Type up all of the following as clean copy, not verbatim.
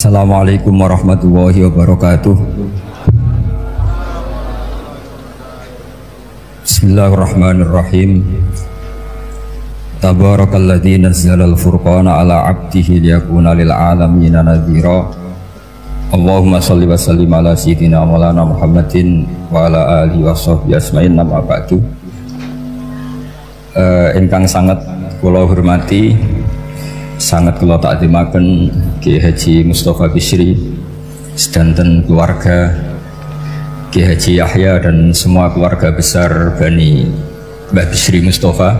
Assalamualaikum warahmatullahi wabarakatuh. Bismillahirrahmanirrahim. Tabarakalladzi nazzalal furqana ala 'abdihi liyakuna lil 'alamin nadhira. Allahumma shalli wa sallim ala sayyidina maulana Muhammadin wa ala alihi washabbihi asma'in amma ba'du. Ingkang sangat kula hormati, sangat kula takzimaken Kiai Haji Mustafa Bisri sedanten keluarga, Kiai Haji Yahya dan semua keluarga besar Bani Mbah Bisri Mustafa.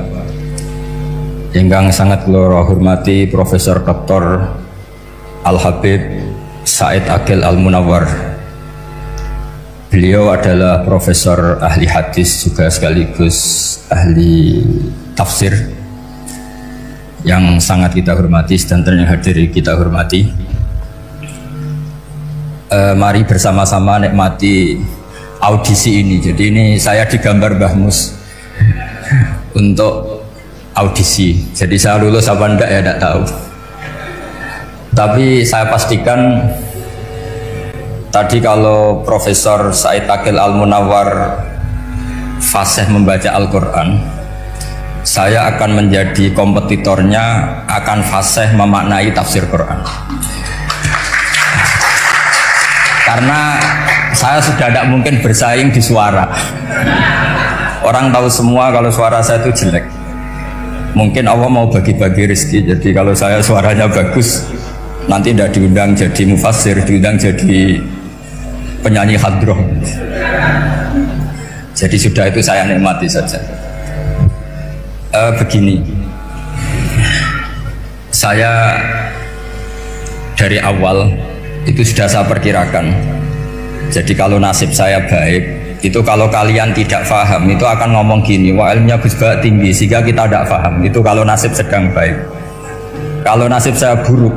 Ingkang sangat kula hormati Profesor Dr. Al-Habib Said Aqil Al-Munawwar. Beliau adalah profesor ahli hadis juga sekaligus ahli tafsir yang sangat kita hormati, sedanten yang hadir kita hormati. Mari bersama-sama nikmati audisi ini. Jadi ini saya digambar Mbah Mus untuk audisi. Jadi saya lulus apa enggak ya tidak tahu. Tapi saya pastikan tadi kalau Profesor Said Aqil Al-Munawwar fasih membaca Al-Quran, saya akan menjadi kompetitornya, akan fasih memaknai tafsir Quran. Karena saya sudah tidak mungkin bersaing di suara. Orang tahu semua kalau suara saya itu jelek. Mungkin Allah mau bagi-bagi rezeki. Jadi kalau saya suaranya bagus, nanti tidak diundang jadi mufassir, diundang jadi penyanyi hadroh. Jadi sudah itu saya nikmati saja. Begini, saya dari awal itu sudah saya perkirakan. Jadi kalau nasib saya baik, itu kalau kalian tidak paham itu akan ngomong gini, wah ilmunya Gus Ba tinggi sehingga kita tidak paham. Itu kalau nasib sedang baik. Kalau nasib saya buruk,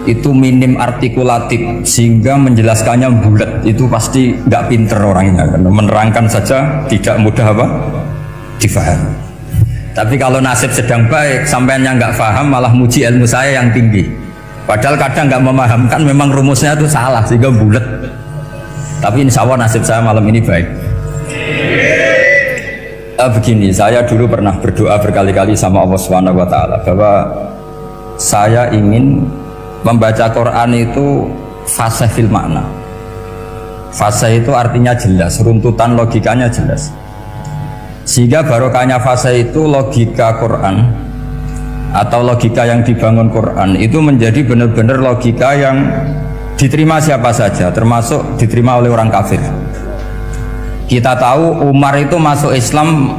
itu minim artikulatif sehingga menjelaskannya bulat, itu pasti nggak pinter orangnya, karena menerangkan saja tidak mudah apa difahami. Tapi kalau nasib sedang baik, sampeannya nggak paham malah muji ilmu saya yang tinggi, padahal kadang nggak memahamkan memang rumusnya itu salah sehingga bulat. Tapi insya Allah nasib saya malam ini baik. Begini, saya dulu pernah berdoa berkali-kali sama Allah Subhanahu Wa Taala bahwa saya ingin membaca Quran itu fasih fil makna. Fasih itu artinya jelas, runtutan logikanya jelas. Sehingga barokahnya fasih itu logika Quran atau logika yang dibangun Quran itu menjadi benar-benar logika yang diterima siapa saja, termasuk diterima oleh orang kafir. Kita tahu Umar itu masuk Islam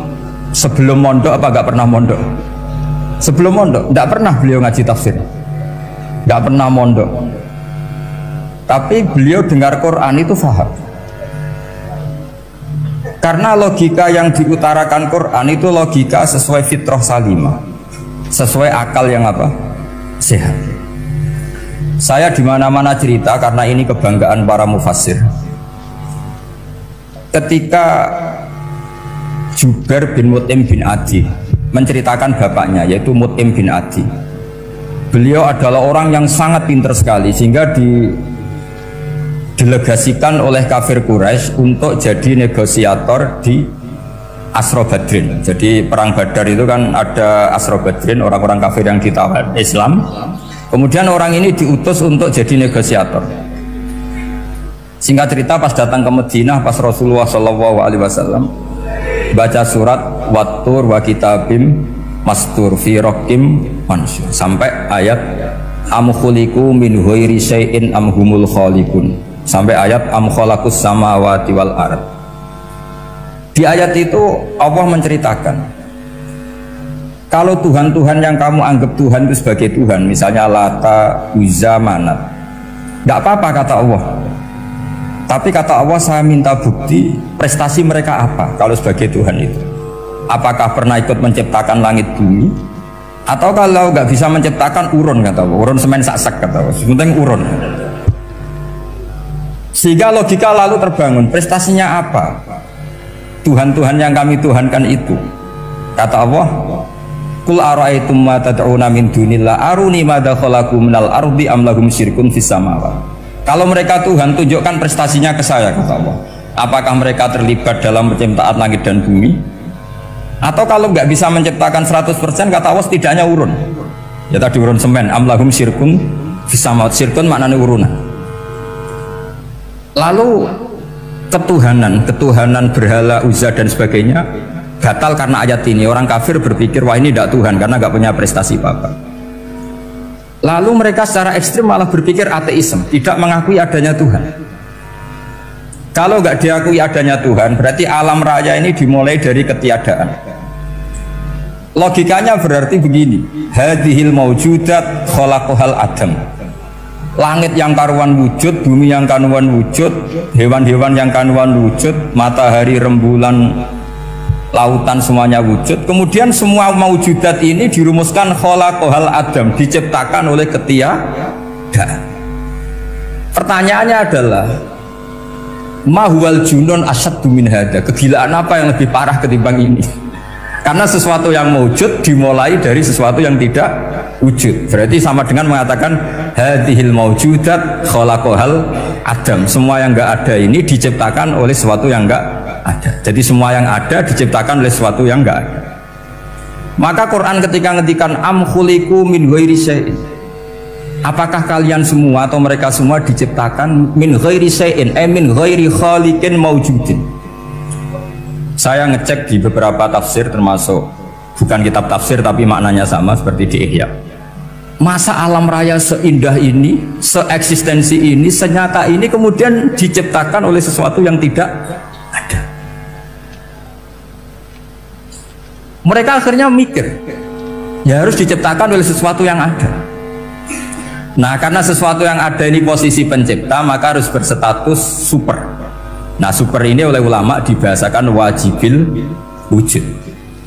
sebelum mondok apa gak pernah mondok? Sebelum mondok, tidak pernah beliau ngaji tafsir. Nggak pernah mondok, tapi beliau dengar Quran itu faham. Karena logika yang diutarakan Quran itu logika sesuai fitrah salimah, sesuai akal yang apa? Sehat. Saya dimana-mana cerita karena ini kebanggaan para mufassir. Ketika Jubair bin Mut'im bin Adi menceritakan bapaknya yaitu Mut'im bin Adi. Beliau adalah orang yang sangat pintar sekali sehingga didelegasikan oleh kafir Quraisy untuk jadi negosiator di Asra Badrin. Jadi perang Badar itu kan ada Asra Badrin, orang-orang kafir yang ditawan Islam. Kemudian orang ini diutus untuk jadi negosiator. Singkat cerita pas datang ke Madinah, pas Rasulullah SAW baca surat Wattur wa kitabim mastur fi raqim mansur sampai ayat am khuliqu min ghairi syai'in am humul khaliqun sampai ayat am khalaqus samawati wal ard. Di ayat itu Allah menceritakan kalau Tuhan-Tuhan yang kamu anggap Tuhan itu sebagai Tuhan, misalnya Lata, Uzza, Manat, nggak apa-apa kata Allah. Tapi kata Allah, saya minta bukti prestasi mereka apa kalau sebagai Tuhan itu. Apakah pernah ikut menciptakan langit bumi? Atau kalau nggak bisa menciptakan urun kata Allah, urun semen sak-sak kata Allah, penting urun. Sehingga logika lalu terbangun, prestasinya apa? Tuhan-Tuhan yang kami tuhankan itu, kata Allah, Qul ara'aytum ma tad'una min dunillah aruni madza khalaqu minal ardi am lahum syirkun fis samawati. Kalau mereka Tuhan, tunjukkan prestasinya ke saya, kata Allah. Apakah mereka terlibat dalam penciptaan langit dan bumi? Atau kalau nggak bisa menciptakan 100%, kata Allah setidaknya urun. Ya tadi urun semen, am lahum syirkun fis samawati. Syirkun maknanya urunan. Lalu ketuhanan berhala, Uzza dan sebagainya batal karena ayat ini. Orang kafir berpikir wah ini tidak Tuhan karena nggak punya prestasi apa-apa. Lalu mereka secara ekstrim malah berpikir ateisme, tidak mengakui adanya Tuhan. Kalau nggak diakui adanya Tuhan, berarti alam raya ini dimulai dari ketiadaan. Logikanya berarti begini, hadhil maujudat khalaqahal adam. Langit yang karuan wujud, bumi yang karuan wujud, hewan-hewan yang karuan wujud, matahari, rembulan, lautan semuanya wujud. Kemudian semua maujudat ini dirumuskan khalaqahal adam, diciptakan oleh ketiadaan. Pertanyaannya adalah mahwal junun asyaddu min hada, kegilaan apa yang lebih parah ketimbang ini? Karena sesuatu yang wujud dimulai dari sesuatu yang tidak wujud. Berarti sama dengan mengatakan hadhil maujudat khalaqahal adam. Semua yang enggak ada ini diciptakan oleh sesuatu yang enggak ada. Jadi semua yang ada diciptakan oleh sesuatu yang enggak ada. Maka Quran ketika ngendikan am khuliqu min ghairi syai'in, apakah kalian semua atau mereka semua diciptakan min ghairi syai'in, min ghairi khaliqin maujudin? Saya ngecek di beberapa tafsir, termasuk bukan kitab tafsir tapi maknanya sama seperti di Ihya. Masa alam raya seindah ini, seeksistensi ini, senyata ini kemudian diciptakan oleh sesuatu yang tidak ada? Mereka akhirnya mikir, ya harus diciptakan oleh sesuatu yang ada. Nah, karena sesuatu yang ada ini posisi pencipta, maka harus berstatus super. Nah, super ini oleh ulama dibahasakan wajibil wujud.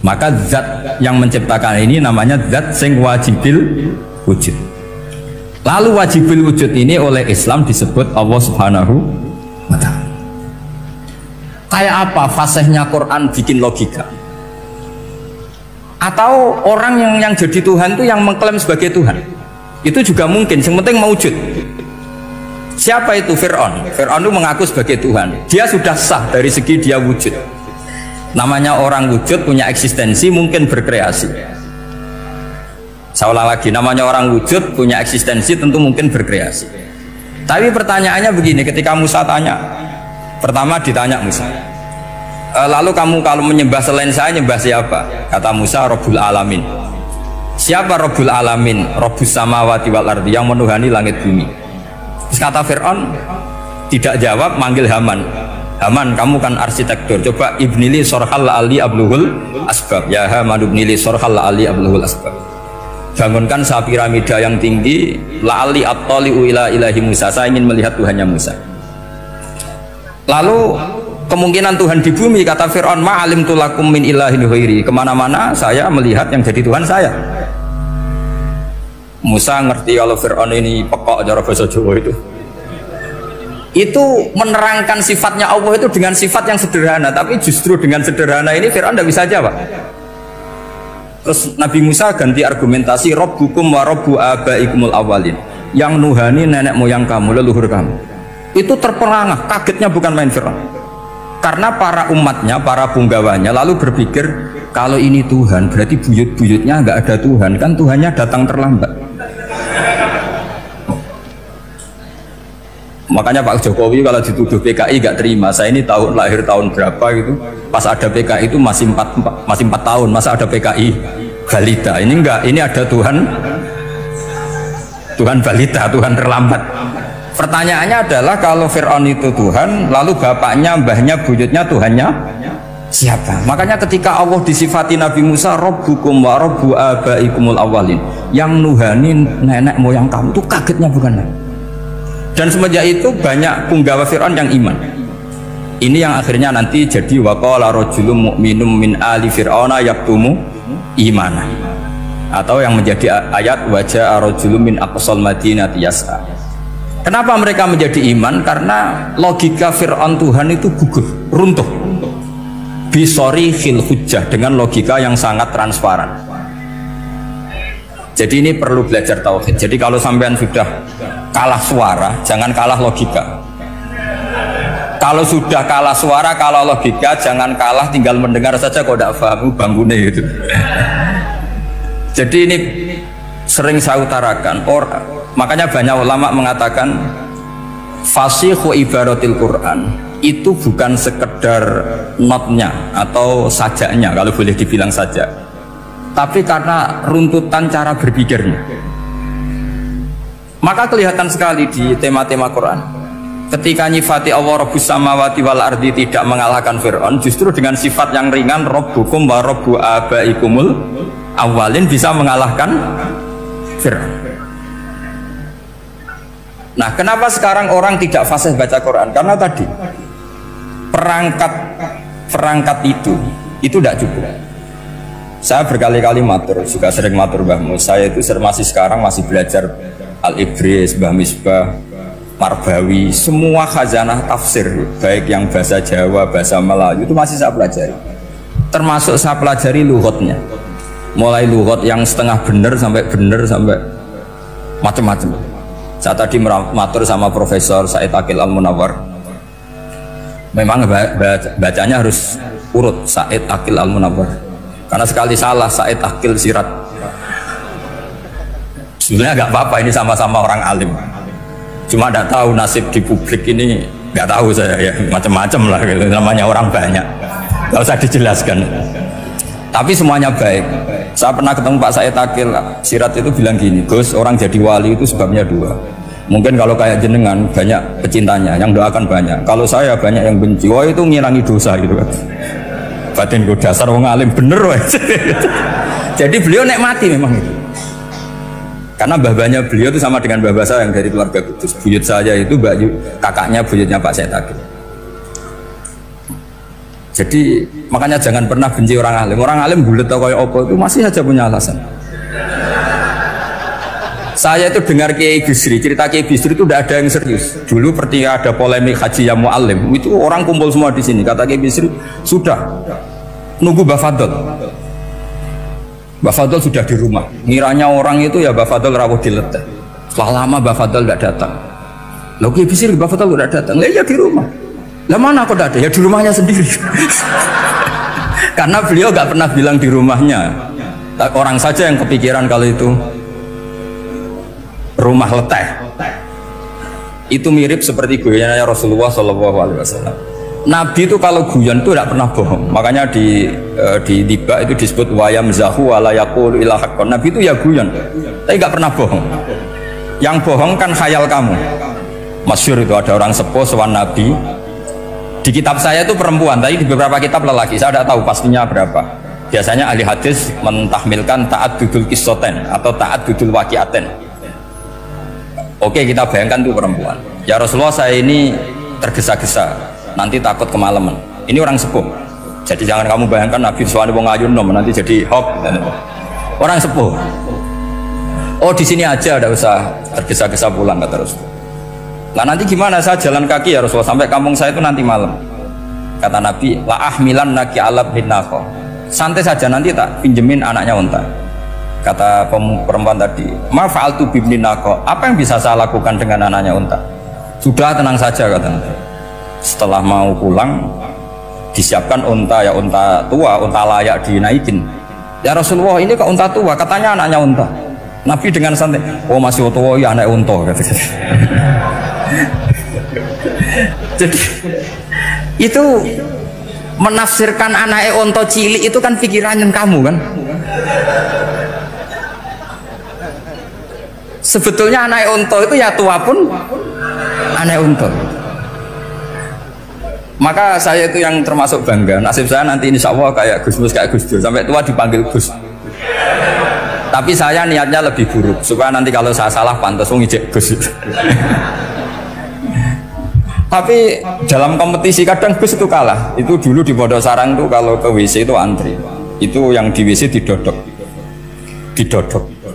Maka zat yang menciptakan ini namanya zat sing wajibil wujud. Lalu wajibil wujud ini oleh Islam disebut Allah Subhanahu wa ta'ala. Kayak apa fasihnya Quran bikin logika? Atau orang yang jadi Tuhan itu yang mengklaim sebagai Tuhan? Itu juga mungkin, yang penting mewujud. Siapa itu? Fir'aun. Fir'aun itu mengaku sebagai Tuhan. Dia sudah sah dari segi dia wujud. Namanya orang wujud punya eksistensi, mungkin berkreasi. Saya ulang lagi, namanya orang wujud punya eksistensi, tentu mungkin berkreasi. Tapi pertanyaannya begini, ketika Musa tanya, pertama ditanya Musa, lalu kamu kalau menyembah selain saya, nyembah siapa? Kata Musa, Rabbul Alamin. Siapa Rabbul Alamin? Rabbus samawati wal ardi, yang menuhani langit bumi. Terus kata Fir'aun, tidak jawab, manggil Haman. Haman, kamu kan arsitektur, coba ibnili sorhal ali abluhul asbab. Ya Haman ibnili sorhal ali abluhul asbab. Bangunkan sebuah piramida yang tinggi, la'ali at-tali'u ila ilahi Musa, saya ingin melihat Tuhannya Musa. Lalu kemungkinan Tuhan di bumi, kata Fir'aun, ma'alim tulakum min ilahin ghairi, kemana-mana saya melihat yang jadi Tuhan saya. Musa ngerti kalau Fir'aun ini pekok cara bahasa Jawa itu menerangkan sifatnya Allah itu dengan sifat yang sederhana, tapi justru dengan sederhana ini Fir'aun tidak bisa jawab. Terus Nabi Musa ganti argumentasi, Rabbukum wa Rabbu abaikumul awalin, yang nuhani nenek moyang kamu, leluhur kamu. Itu terperangah, kagetnya bukan main Fir'aun, karena para umatnya, para punggawanya lalu berpikir kalau ini Tuhan berarti buyut-buyutnya nggak ada Tuhan, kan Tuhannya datang terlambat. Makanya Pak Jokowi kalau dituduh PKI gak terima. Saya ini tahun lahir tahun berapa gitu, pas ada PKI itu masih 4 tahun, masa ada PKI balita? Ini enggak, ini ada Tuhan balita, Tuhan terlambat. Pertanyaannya adalah kalau Fir'aun itu Tuhan, lalu bapaknya, mbahnya, buyutnya Tuhannya siapa? Makanya ketika Allah disifati Nabi Musa, Rabbukum wa Rabbu abaikumul awalin, yang nuhani nenek moyang kamu, itu kagetnya bukan main. Dan semenjak itu banyak punggawa Fir'aun yang iman. Ini yang akhirnya nanti jadi waqala rajulun mu'minum min ali fir'auna yaktumu imana, atau yang menjadi ayat wajah rajulun min aqsal madinati yas'a. Kenapa mereka menjadi iman? Karena logika Fir'aun Tuhan itu gugur, runtuh bisori khil hujjah, dengan logika yang sangat transparan. Jadi ini perlu belajar tauhid. Jadi kalau sampean sudah kalah suara, jangan kalah logika. Kalau sudah kalah suara, kalah logika, jangan kalah tinggal mendengar saja kok tidak paham bangunnya gitu. Jadi ini sering saya utarakan. Makanya banyak ulama mengatakan fasihu ibaratil Quran itu bukan sekedar notnya atau sajaknya kalau boleh dibilang saja, tapi karena runtutan cara berpikirnya. Maka kelihatan sekali di tema-tema Quran. Ketika nyifati Allah Rabbus samawati wal ardi tidak mengalahkan Fir'aun, justru dengan sifat yang ringan Rabbukum wa Rabbu abaikumul awalin bisa mengalahkan Fir'aun. Nah, kenapa sekarang orang tidak fasih baca Quran? Karena tadi perangkat itu tidak cukup. Saya berkali-kali matur, juga sering matur Mbah Mus. Saya itu sekarang masih belajar Al-Ibris, Mbah Misbah, Marbawi, semua khazanah tafsir, baik yang bahasa Jawa, bahasa Melayu itu masih saya pelajari. Termasuk saya pelajari lughatnya. Mulai lughat yang setengah benar sampai macam-macam. Saya tadi matur sama Profesor Said Aqil Al-Munawwar. Memang bacanya harus urut Said Aqil Al-Munawwar. Karena sekali salah Said Aqil Sirat. Sebenarnya nggak apa-apa, ini sama-sama orang alim. Cuma tidak tahu nasib di publik ini, nggak tahu saya ya, macam-macam lah gitu. Namanya orang banyak, nggak usah dijelaskan. Tapi semuanya baik. Saya pernah ketemu Pak Said Aqil Sirat itu bilang gini, Gus, orang jadi wali itu sebabnya dua. Mungkin kalau kayak jenengan banyak pecintanya, yang doakan banyak. Kalau saya banyak yang benci, wah itu ngilangi dosa gitu kan. Batin gue dasar wong alim bener wah. Jadi beliau nikmati memang itu. Karena babanya beliau itu sama dengan babah saya yang dari keluarga Kudus. Buyut saya itu kakaknya buyutnya Pak Said Aqil. Jadi makanya jangan pernah benci orang alim. Orang alim bulet atau kayak opo itu masih saja punya alasan. Saya itu dengar Kiai Bisri, cerita Kiai Bisri itu tidak ada yang serius. Dulu ketika ada polemik haji yang mu'alim, itu orang kumpul semua di sini. Kata Kiai Bisri, sudah nunggu Mbah Fadl. Mbah Fadl sudah di rumah. Ngiranya orang itu ya Mbah Fadl rawuh dileteh. Setelah lama Mbah Fadl tidak datang. Loh Kiai Bisri Mbah Fadl tidak datang. Lah ya di rumah. Lah mana kok tidak ada? Ya di rumahnya sendiri. Karena beliau nggak pernah bilang di rumahnya. Orang saja yang kepikiran kalau itu rumah leteh. Itu mirip seperti guyonannya Rasulullah SAW. Nabi itu kalau guyon itu tidak pernah bohong. Makanya di tiba itu disebut wayam zahu wala yaqulu illa haqqan. Nabi itu ya guyon, tapi nggak pernah bohong. Yang bohong kan khayal kamu. Masyhur itu ada orang sepuh sowan Nabi. Di kitab saya itu perempuan, tapi di beberapa kitab lelaki. Saya tidak tahu pastinya berapa. Biasanya ahli hadis mentahmilkan taat dudul kisoten atau taat dudul wakiaten. Oke, kita bayangkan itu perempuan. Ya Rasulullah, saya ini tergesa-gesa, nanti takut kemalaman. Ini orang sepuh. Jadi jangan kamu bayangkan Nabi Suwani wong ayu nom nanti jadi hok. Orang sepuh. Oh di sini aja, tidak usah tergesa-gesa pulang kata Rasul. Nah nanti gimana, saya jalan kaki ya Rasulullah sampai kampung saya itu nanti malam. Kata Nabi, la ahmilan naki alab hinako. Santai saja, nanti tak pinjemin anaknya unta. Kata perempuan tadi, ma fa'altu bibninako. Apa yang bisa saya lakukan dengan anaknya unta? Sudah tenang saja kata Nabi. Setelah mau pulang, disiapkan unta, ya unta tua, unta layak dinaikin. Ya Rasulullah, ini kok unta tua? Katanya anaknya unta. Nabi dengan santai, oh masih tua ya anak unta. Jadi itu menafsirkan anaknya unta cilik itu kan pikirannya kamu kan. Sebetulnya anak unta itu ya tua pun anak unta. Maka saya itu yang termasuk bangga. Nasib saya nanti insya Allah kayak Gus Mus, kayak Gus Dur, sampai tua dipanggil Gus. Tapi saya niatnya lebih buruk supaya nanti kalau saya salah pantas ngijek Gus. Tapi dalam kompetisi kadang Gus itu kalah. Itu dulu di Pondok Sarang tuh kalau ke WC itu antri. Itu yang di WC didodok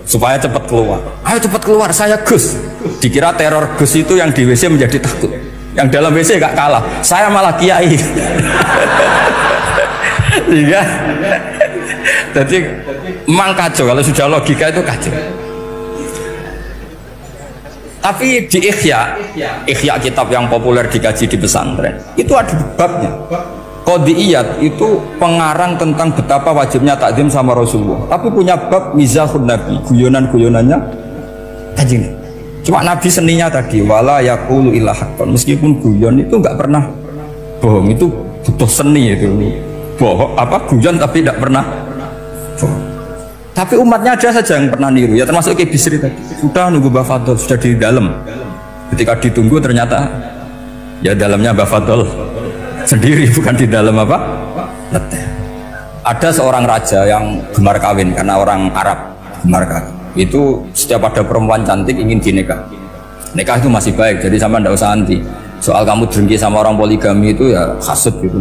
supaya cepat keluar. Ayo cepat keluar, saya Gus. Dikira teror Gus itu yang di WC menjadi takut. Yang dalam WC gak kalah, saya malah kiai. Iya. Jadi Memang kacau kalau sudah logika itu kacau. Tapi di Ihya kitab yang populer dikaji di pesantren, itu ada babnya. Qadiyat itu pengarang tentang betapa wajibnya takzim sama Rasulullah. Tapi punya bab mizahun Nabi, guyonan-guyonannya Kanjeng. Cuma Nabi seninya tadi wala yaqulu illa haqqan. Meskipun guyon itu enggak pernah bohong, itu butuh seni itu. Bohong apa guyon tapi tidak pernah bohong. Tapi umatnya ada saja yang pernah niru, ya termasuk Ki Bisri tadi. Sudah nunggu Mbah Fadl, sudah di dalam. Ketika ditunggu ternyata ya dalamnya Mbah Fadl sendiri, bukan di dalam apa? Leteh. Ada seorang raja yang gemar kawin karena orang Arab gemar kawin. Itu setiap ada perempuan cantik ingin dinikah. Nikah itu masih baik, jadi sama ndak usah anti. Soal kamu dengki sama orang poligami itu ya hasud gitu.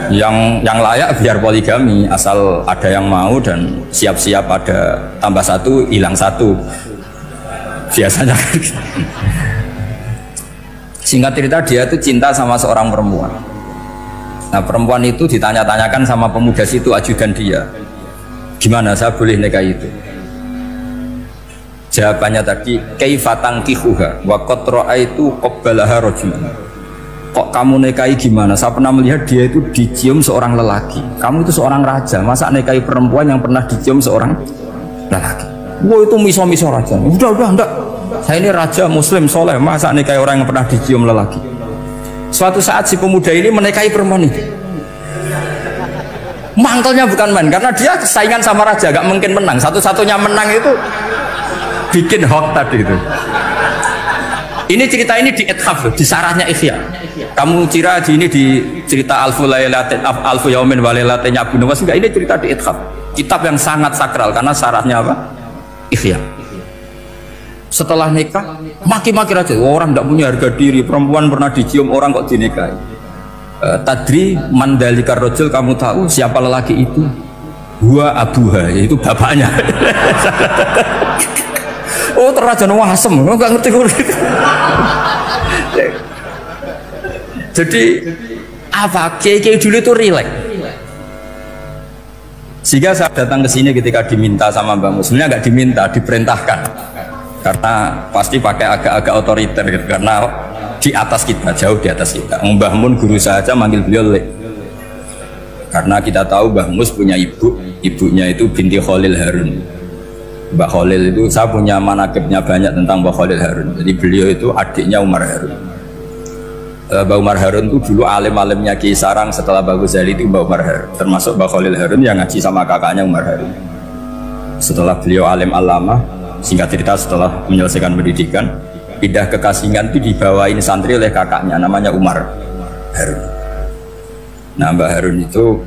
Yang layak biar poligami asal ada yang mau dan siap-siap ada tambah satu hilang satu biasanya. Singkat cerita dia itu cinta sama seorang perempuan. Nah perempuan itu ditanya-tanyakan sama pemuda situ ajudan dia, gimana saya boleh nikah itu? Jawabannya tadi kaifatang kihuha wa qad ra'aitu qabbalaha rajulan. Kok kamu nikahi gimana? Saya pernah melihat dia itu dicium seorang lelaki. Kamu itu seorang raja, masa nikahi perempuan yang pernah dicium seorang lelaki? Wah itu miso-miso raja. Udah enggak. Saya ini raja muslim soleh, masa nikahi orang yang pernah dicium lelaki? Suatu saat si pemuda ini menikahi perempuan itu. Mangkelnya bukan main, karena dia saingan sama raja, gak mungkin menang. Satu-satunya menang itu bikin hoax tadi itu. Ini cerita ini di Ithaf, di sarahnya Ihya. Kamu kira di ini di cerita Alfu Yaumin wa Lailatin Abu Nawas, enggak, ini cerita di Ithaf. Kitab yang sangat sakral karena sarahnya apa? Ihya. Setelah nikah, maki-maki raja. Orang tidak punya harga diri, perempuan pernah dicium orang kok dinikahi. Tadri mandalikar rojul, kamu tahu siapa lelaki itu? Gua abuha, yaitu bapaknya. Oh terrajan wasem, nggak ngerti gue. Jadi apa? Kiai dulu itu rileks. Sehingga saya datang ke sini ketika diminta sama Mbak Mus, sebenarnya nggak diminta, diperintahkan. Karena pasti pakai agak-agak otoriter gitu. Karena di atas kita, jauh di atas kita. Mbah Mun guru saja manggil beliau Lek. Karena kita tahu Mbah Mus punya ibu, ibunya itu binti Khalil Harun. Mbah Khalil itu, saya punya manakibnya banyak tentang Mbah Khalil Harun. Jadi beliau itu adiknya Umar Harun. Mbah Umar Harun itu dulu alim-alimnya Ki Sarang, setelah Mbah Ghazali itu Mbah Umar Harun. Termasuk Mbah Khalil Harun yang ngaji sama kakaknya Umar Harun. Setelah beliau alim alama, singkat cerita setelah menyelesaikan pendidikan, pindah ke Kasingan itu dibawain santri oleh kakaknya, namanya Umar Harun. Nah Mbah Harun itu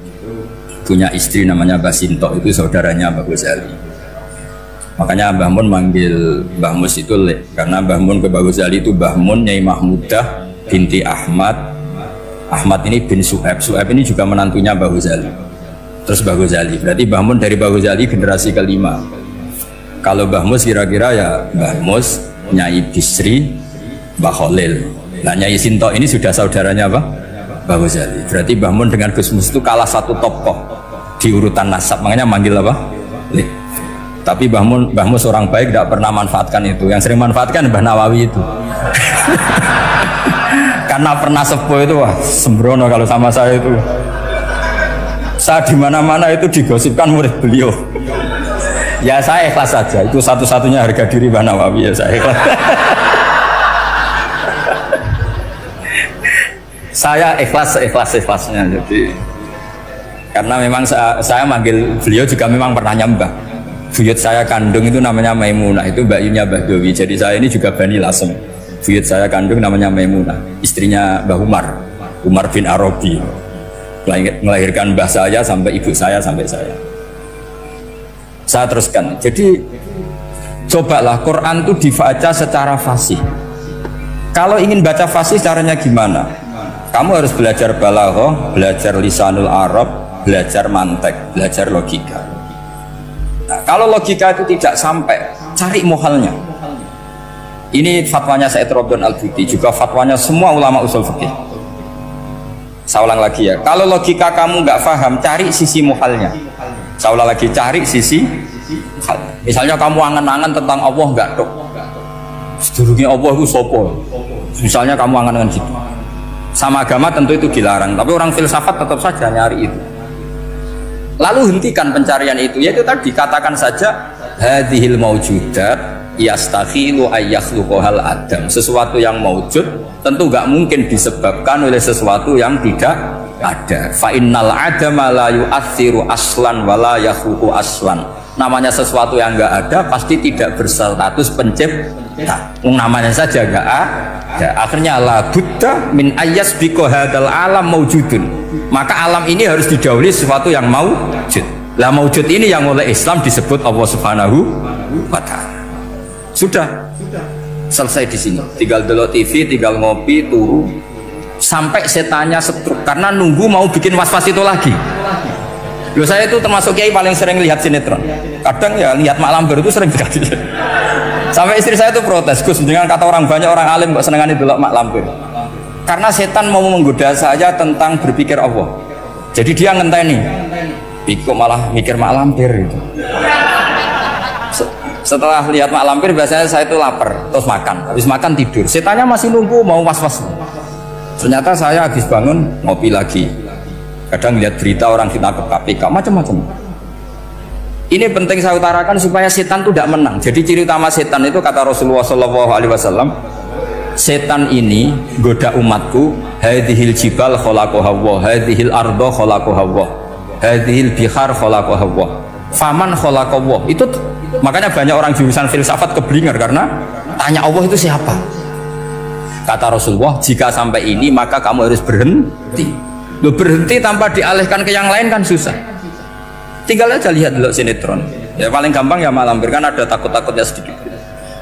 punya istri namanya Mbah Sinto, itu saudaranya Mbah Ghazali. Makanya Mbah Mun manggil Mbah Mus itu Lek, karena Mbah Mun ke Mbah Ghazali itu Mbah Mun Nyai Mahmudah binti Ahmad. Ahmad ini bin Su'aib. Su'aib ini juga menantunya Mbah Ghazali. Terus Mbah Ghazali, berarti Mbah Mun dari Mbah Ghazali generasi kelima. Kalau Mbah Mus kira-kira ya Mbah Mus, Nyai Bisri, Mbah Khalil. Nah Nyai Sinto ini sudah saudaranya apa? Mbah Ghazali. Berarti Mbah Mun dengan Gus Mus itu kalah satu tokoh di urutan nasab, makanya manggil apa? Lek. Tapi Mbah Mus orang baik, tidak pernah manfaatkan itu. Yang sering manfaatkan Mbah Nawawi itu. Karena pernah sepuh itu, wah sembrono kalau sama saya itu. Saya di mana-mana itu digosipkan murid beliau. Ya saya ikhlas saja. Itu satu-satunya harga diri Mbah Nawawi, ya saya ikhlas. Saya ikhlasnya. Jadi karena memang saya manggil beliau juga memang pernah nyembah. Buyut saya kandung itu namanya Maimunah, itu mbaknya Mbah Dowi. Jadi saya ini juga Bani Lasem. Buyut saya kandung namanya Maimunah, istrinya Mbah Umar bin Arabi. Melahirkan mbah saya sampai ibu saya sampai saya. Saya teruskan. Jadi cobalah Quran itu dibaca secara fasih. Kalau ingin baca fasih caranya gimana? Kamu harus belajar balaghah, belajar lisanul Arab, belajar mantek, belajar logika. Nah, kalau logika itu tidak sampai, cari muhalnya. Ini fatwanya Said Robdon Al-Buti, juga fatwanya semua ulama usul fikih. Saya ulang lagi ya, kalau logika kamu nggak paham, cari sisi muhalnya. Saya ulang lagi, cari sisi hal. Misalnya kamu angan-angan tentang Allah enggak dok, sedurunge Allah itu sopo. Misalnya kamu angan-angan gitu. Sama agama tentu itu dilarang, tapi orang filsafat tetap saja nyari itu. Lalu hentikan pencarian itu, yaitu tadi katakan saja hadhil maujudat yastakhilu ayyakhluqahal adam. Sesuatu yang maujud tentu nggak mungkin disebabkan oleh sesuatu yang tidak ada. Fa innal adama la yu'atsiru aslan wala yakhluqu aslan. Namanya sesuatu yang nggak ada pasti tidak berstatus pencipta. Namanya saja nggak ada. Akhirnya la buddha min ayyasbiqu hadzal alam maujudun. Maka alam ini harus didahului sesuatu yang maujud. Lah maujud ini yang oleh Islam disebut Allah Subhanahu wa taala. Sudah selesai di sini. Tinggal delok TV, tinggal ngopi, turu sampai setannya setruk karena nunggu mau bikin was-was itu lagi. Loh, saya itu termasuk kiai paling sering lihat sinetron. Kadang ya lihat Mak Lampir itu sering sekali. Sampai istri saya itu protes, Gus, dengan kata orang banyak orang alim kok senengane delok Mak Lampir. Karena setan mau menggoda saya tentang berpikir Allah. Jadi dia ngenteni. Kok malah mikir Mak Lampir gitu. Setelah lihat Mak Lampir biasanya saya itu lapar, terus makan. Habis makan tidur. Setannya masih nunggu mau was-was. Ternyata saya habis bangun ngopi lagi. Kadang lihat berita orang ditangkap KPK macam-macam. Ini penting saya utarakan supaya setan itu tidak menang. Jadi ciri utama setan itu kata Rasulullah SAW, setan ini goda umatku, hadhil jibal khalaqaha Allah, hadhil ardo khalaqaha Allah, hadhil bihar khalaqaha Allah, faman khalaqaha Allah. Itu makanya banyak orang jurusan filsafat keblinger karena tanya Allah itu siapa. Kata Rasulullah, jika sampai ini maka kamu harus berhenti. Loh, berhenti tanpa dialihkan ke yang lain kan susah. Tinggal aja lihat dulu sinetron. Ya paling gampang ya Mak Lampir, kan ada takut-takutnya sedikit.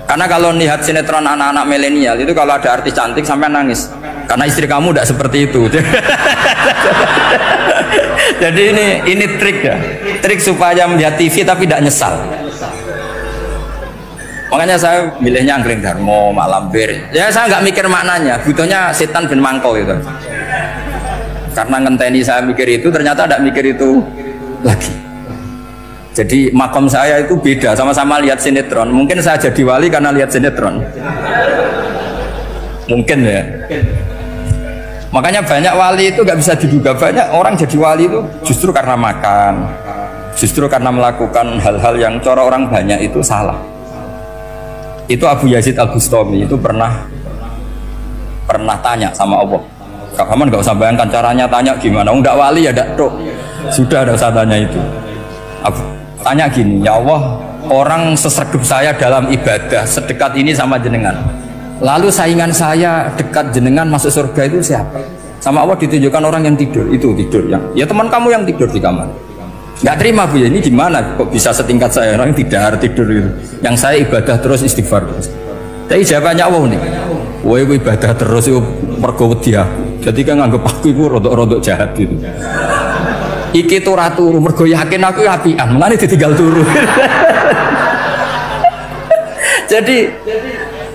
Karena kalau lihat sinetron anak-anak milenial itu kalau ada artis cantik sampai nangis. Karena istri kamu tidak seperti itu. Jadi ini trik ya. Trik supaya melihat TV tapi tidak nyesal. Makanya saya milihnya Angkring Darmo, Mak Lampir. Ya saya nggak mikir maknanya, butuhnya setan ben mangkol itu. Karena ngenteni saya mikir itu, ternyata tidak mikir itu lagi. Jadi makom saya itu beda, sama-sama lihat sinetron. Mungkin saya jadi wali karena lihat sinetron. Mungkin ya. Makanya banyak wali itu nggak bisa diduga. Banyak orang jadi wali itu justru karena makan, justru karena melakukan hal-hal yang cara orang banyak itu salah. Itu Abu Yazid Al-Bustami itu pernah tanya sama Allah. Kapan nggak usah bayangkan caranya, tanya gimana. Enggak wali ya enggak tok. Sudah ada usah tanya itu. Tanya gini, ya Allah, orang seserdup saya dalam ibadah sedekat ini sama jenengan. Lalu saingan saya dekat jenengan masuk surga itu siapa? Sama Allah ditunjukkan orang yang tidur, itu tidur yang. Ya teman kamu yang tidur di kamar. Nggak terima Bu ya, ini gimana kok bisa setingkat saya orang yang tidak tidur itu. Yang saya ibadah terus istighfar terus. Tapi jawabannya Allah nih. Woi ibadah terus itu mergo wedi aku. Jadi kan nganggep aku itu rodok-rodok jahat gitu. Iki tuh ratu mergo yakin aku apian, mulane ditinggal turu. Jadi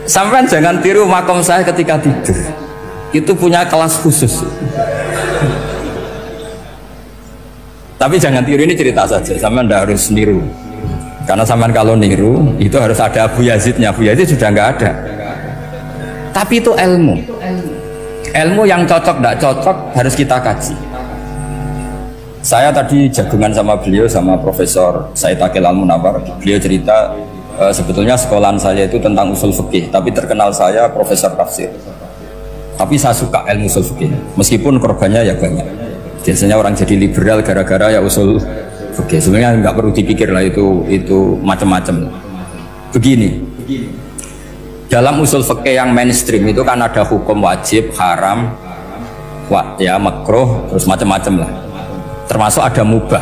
sampean jangan tiru makom saya ketika tidur. Itu punya kelas khusus. Tapi jangan tiru, ini cerita saja. Sampean ndak harus niru. Karena sampean kalau niru itu harus ada Abu Yazidnya. Abu Yazid sudah nggak ada. Tapi itu ilmu. Ilmu yang cocok tidak cocok harus kita kaji. Saya tadi jagungan sama beliau, sama Profesor Said Akil Al-Munawar. Beliau cerita sebetulnya sekolahan saya itu tentang usul fikih, tapi terkenal saya Profesor Tafsir. Tapi saya suka ilmu usul fikih, meskipun korbannya ya banyak. Biasanya orang jadi liberal gara-gara ya usul fikih. Sebenarnya nggak perlu dipikir lah, itu macam-macam. Begini. Dalam usul fikih yang mainstream itu kan ada hukum wajib, haram, ya makruh, terus macam-macam lah. Termasuk ada mubah.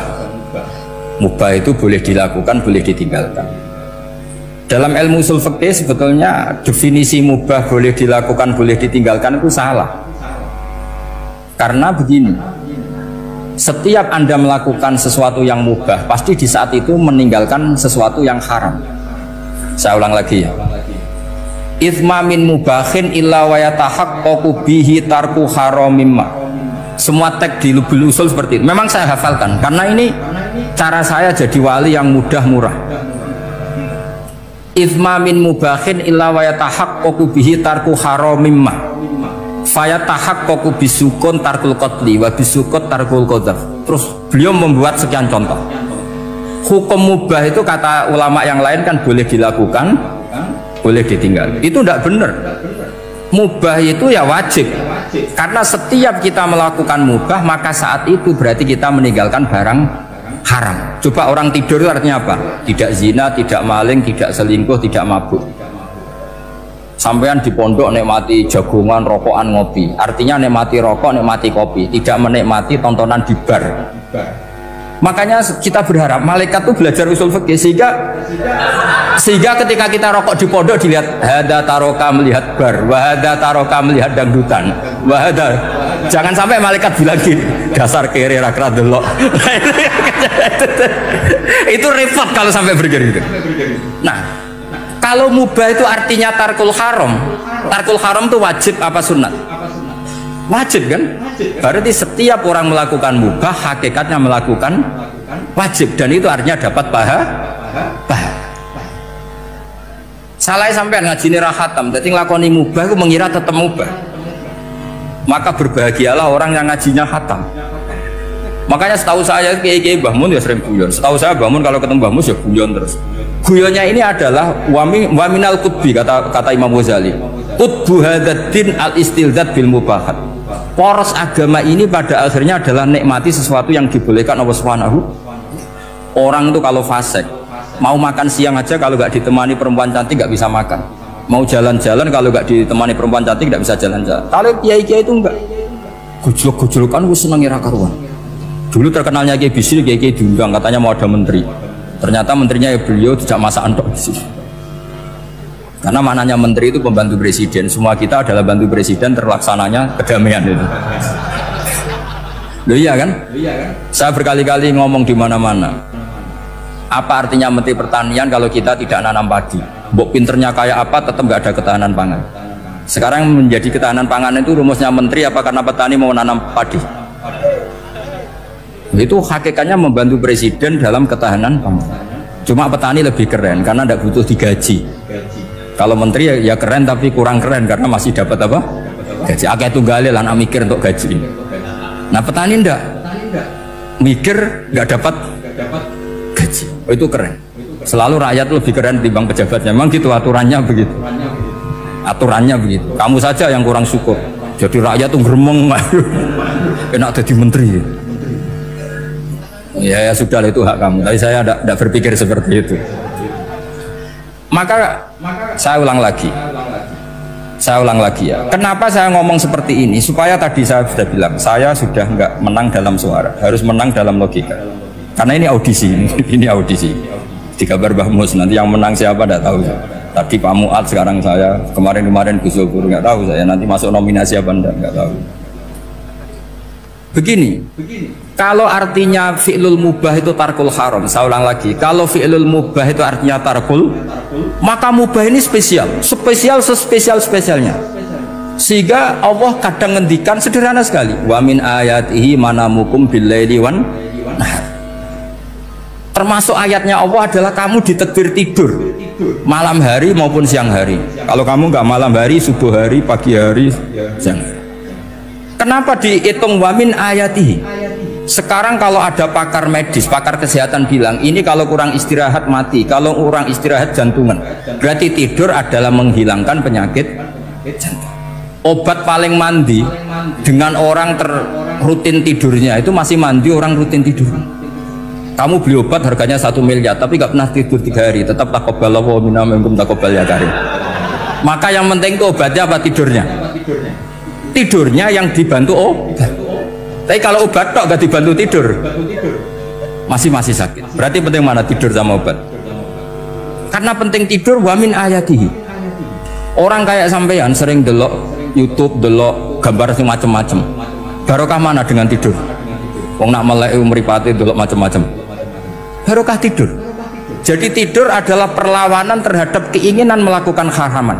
Mubah itu boleh dilakukan, boleh ditinggalkan. Dalam ilmu usul fikih sebetulnya definisi mubah boleh dilakukan, boleh ditinggalkan itu salah. Karena begini, setiap Anda melakukan sesuatu yang mubah, pasti di saat itu meninggalkan sesuatu yang haram. Saya ulang lagi ya. Ithma min mubahin illa wa yatahaqqaqu bihi tarku haramimma. Semua teks di Lubul Usul seperti itu. Memang saya hafalkan karena ini cara saya jadi wali yang mudah murah. Izma min mubahin illa wa yatahaqqaqu bihi tarku haramimma fayatahaqqaqu bisukun tarkul qatli wa bisukut tarkul qadzaf. Terus beliau membuat sekian contoh. Hukum mubah itu kata ulama yang lain kan boleh dilakukan, boleh ditinggal. Itu tidak benar. Mubah itu ya wajib. Karena setiap kita melakukan mubah maka saat itu berarti kita meninggalkan barang haram. Coba orang tidur itu artinya apa? Tidak zina, tidak maling, tidak selingkuh, tidak mabuk. Sampean di pondok nikmati jagongan, rokokan, ngopi. Artinya nikmati rokok, nikmati kopi, tidak menikmati tontonan di bar. Makanya kita berharap malaikat itu belajar usul fikih sehingga ketika kita rokok di pondok dilihat hada taroka melihat bar, wahada taroka melihat dangdutan, wahada. Jangan sampai malaikat bilang gini, dasar kere rakra delok. Itu repot kalau sampai begitu. Nah, kalau mubah itu artinya tarkul haram. Tarkul haram itu wajib apa sunat? Wajib kan? Berarti setiap orang melakukan mubah hakikatnya melakukan wajib dan itu artinya dapat pahala. Salah sampean ngajine ra khatam, dadi nglakoni mubah itu mengira tetap mubah. Maka berbahagialah orang yang ngajinya khatam. Makanya setahu saya kiai-kiai Mbah Mun ya sering guyon. Setahu saya Mbah Mun kalau ketemu Mbah Mus ya guyon terus. Guyonnya ini adalah waminal qutbi kata Imam Ghazali. Qutbu hadzal al istilzat bil mubahat. Poros agama ini pada akhirnya adalah nikmati sesuatu yang dibolehkan Allah Subhanahu. Orang itu kalau fasik mau makan siang aja kalau nggak ditemani perempuan cantik nggak bisa makan. Mau jalan-jalan kalau nggak ditemani perempuan cantik nggak bisa jalan-jalan. Kalau kiai-kiai itu enggak. Gujluk-gujlukan wis seneng ira karuan. Dulu terkenalnya Kiai Bisri, Kiai diundang katanya mau ada menteri. Ternyata menterinya ya beliau tidak masak antok di sini. Karena maknanya menteri itu pembantu presiden. Semua kita adalah bantu presiden terlaksananya kedamaian itu. Loh iya kan? Saya berkali-kali ngomong di mana-mana. Apa artinya menteri pertanian kalau kita tidak nanam padi? Mbok pinternya kayak apa tetap nggak ada ketahanan pangan. Sekarang menjadi ketahanan pangan itu rumusnya menteri apa karena petani mau nanam padi? Itu hakikatnya membantu presiden dalam ketahanan pangan. Cuma petani lebih keren karena tidak butuh digaji. Kalau menteri ya keren tapi kurang keren karena masih dapat apa? Gaji. Akeh tunggale lan mikir untuk gaji. Nah petani ndak mikir nggak dapat gaji. Oh, itu keren. Selalu rakyat lebih keren dibanding pejabatnya. Memang gitu aturannya begitu. Aturannya begitu. Kamu saja yang kurang syukur. Jadi rakyat tuh gremeng. Enak jadi menteri. Ya sudah itu hak kamu. Tapi saya tidak berpikir seperti itu. Maka saya ulang lagi ya. Kenapa saya ngomong seperti ini? Supaya tadi saya sudah bilang, saya sudah nggak menang dalam suara, harus menang dalam logika. Karena ini audisi, ini audisi. Di kabar Mbah Mus nanti yang menang siapa tidak tahu. Tadi Pak Muat, sekarang saya, kemarin Gus Zofur nggak tahu saya. Nanti masuk nominasi apa nggak tahu. Begini, kalau artinya fi'lul mubah itu tarkul haram, saya ulang lagi, kalau fi'lul mubah itu artinya tarkul, maka mubah ini spesialnya. Sehingga Allah kadang ngendikan sederhana sekali, wa min ayatihi manamukum billaili wan nahar. Termasuk ayatnya Allah adalah kamu ditakdir tidur malam hari maupun siang hari. Kalau kamu nggak malam hari, subuh hari, pagi hari, siang hari. Kenapa dihitung wamin ayatihi? Sekarang kalau ada pakar medis, pakar kesehatan bilang ini kalau kurang istirahat mati, kalau kurang istirahat jantungan. Berarti tidur adalah menghilangkan penyakit jantung. Obat paling mandi dengan orang rutin tidurnya itu masih mandi orang rutin tidur. Kamu beli obat harganya 1 miliar tapi nggak pernah tidur 3 hari, tetap taqabbalallahu minna minkum taqabbal ya karim. Maka yang penting itu obatnya apa tidurnya? Tidurnya yang dibantu obat. Tapi kalau obat tok gak dibantu tidur, masih sakit. Berarti penting mana tidur sama obat? Karena penting tidur wamin ayatihi. Orang kayak sampean sering delok YouTube, delok gambar macam-macam. Barokah mana dengan tidur? Wong nak melek mripate delok macam-macam. Barokah tidur. Jadi tidur adalah perlawanan terhadap keinginan melakukan haraman.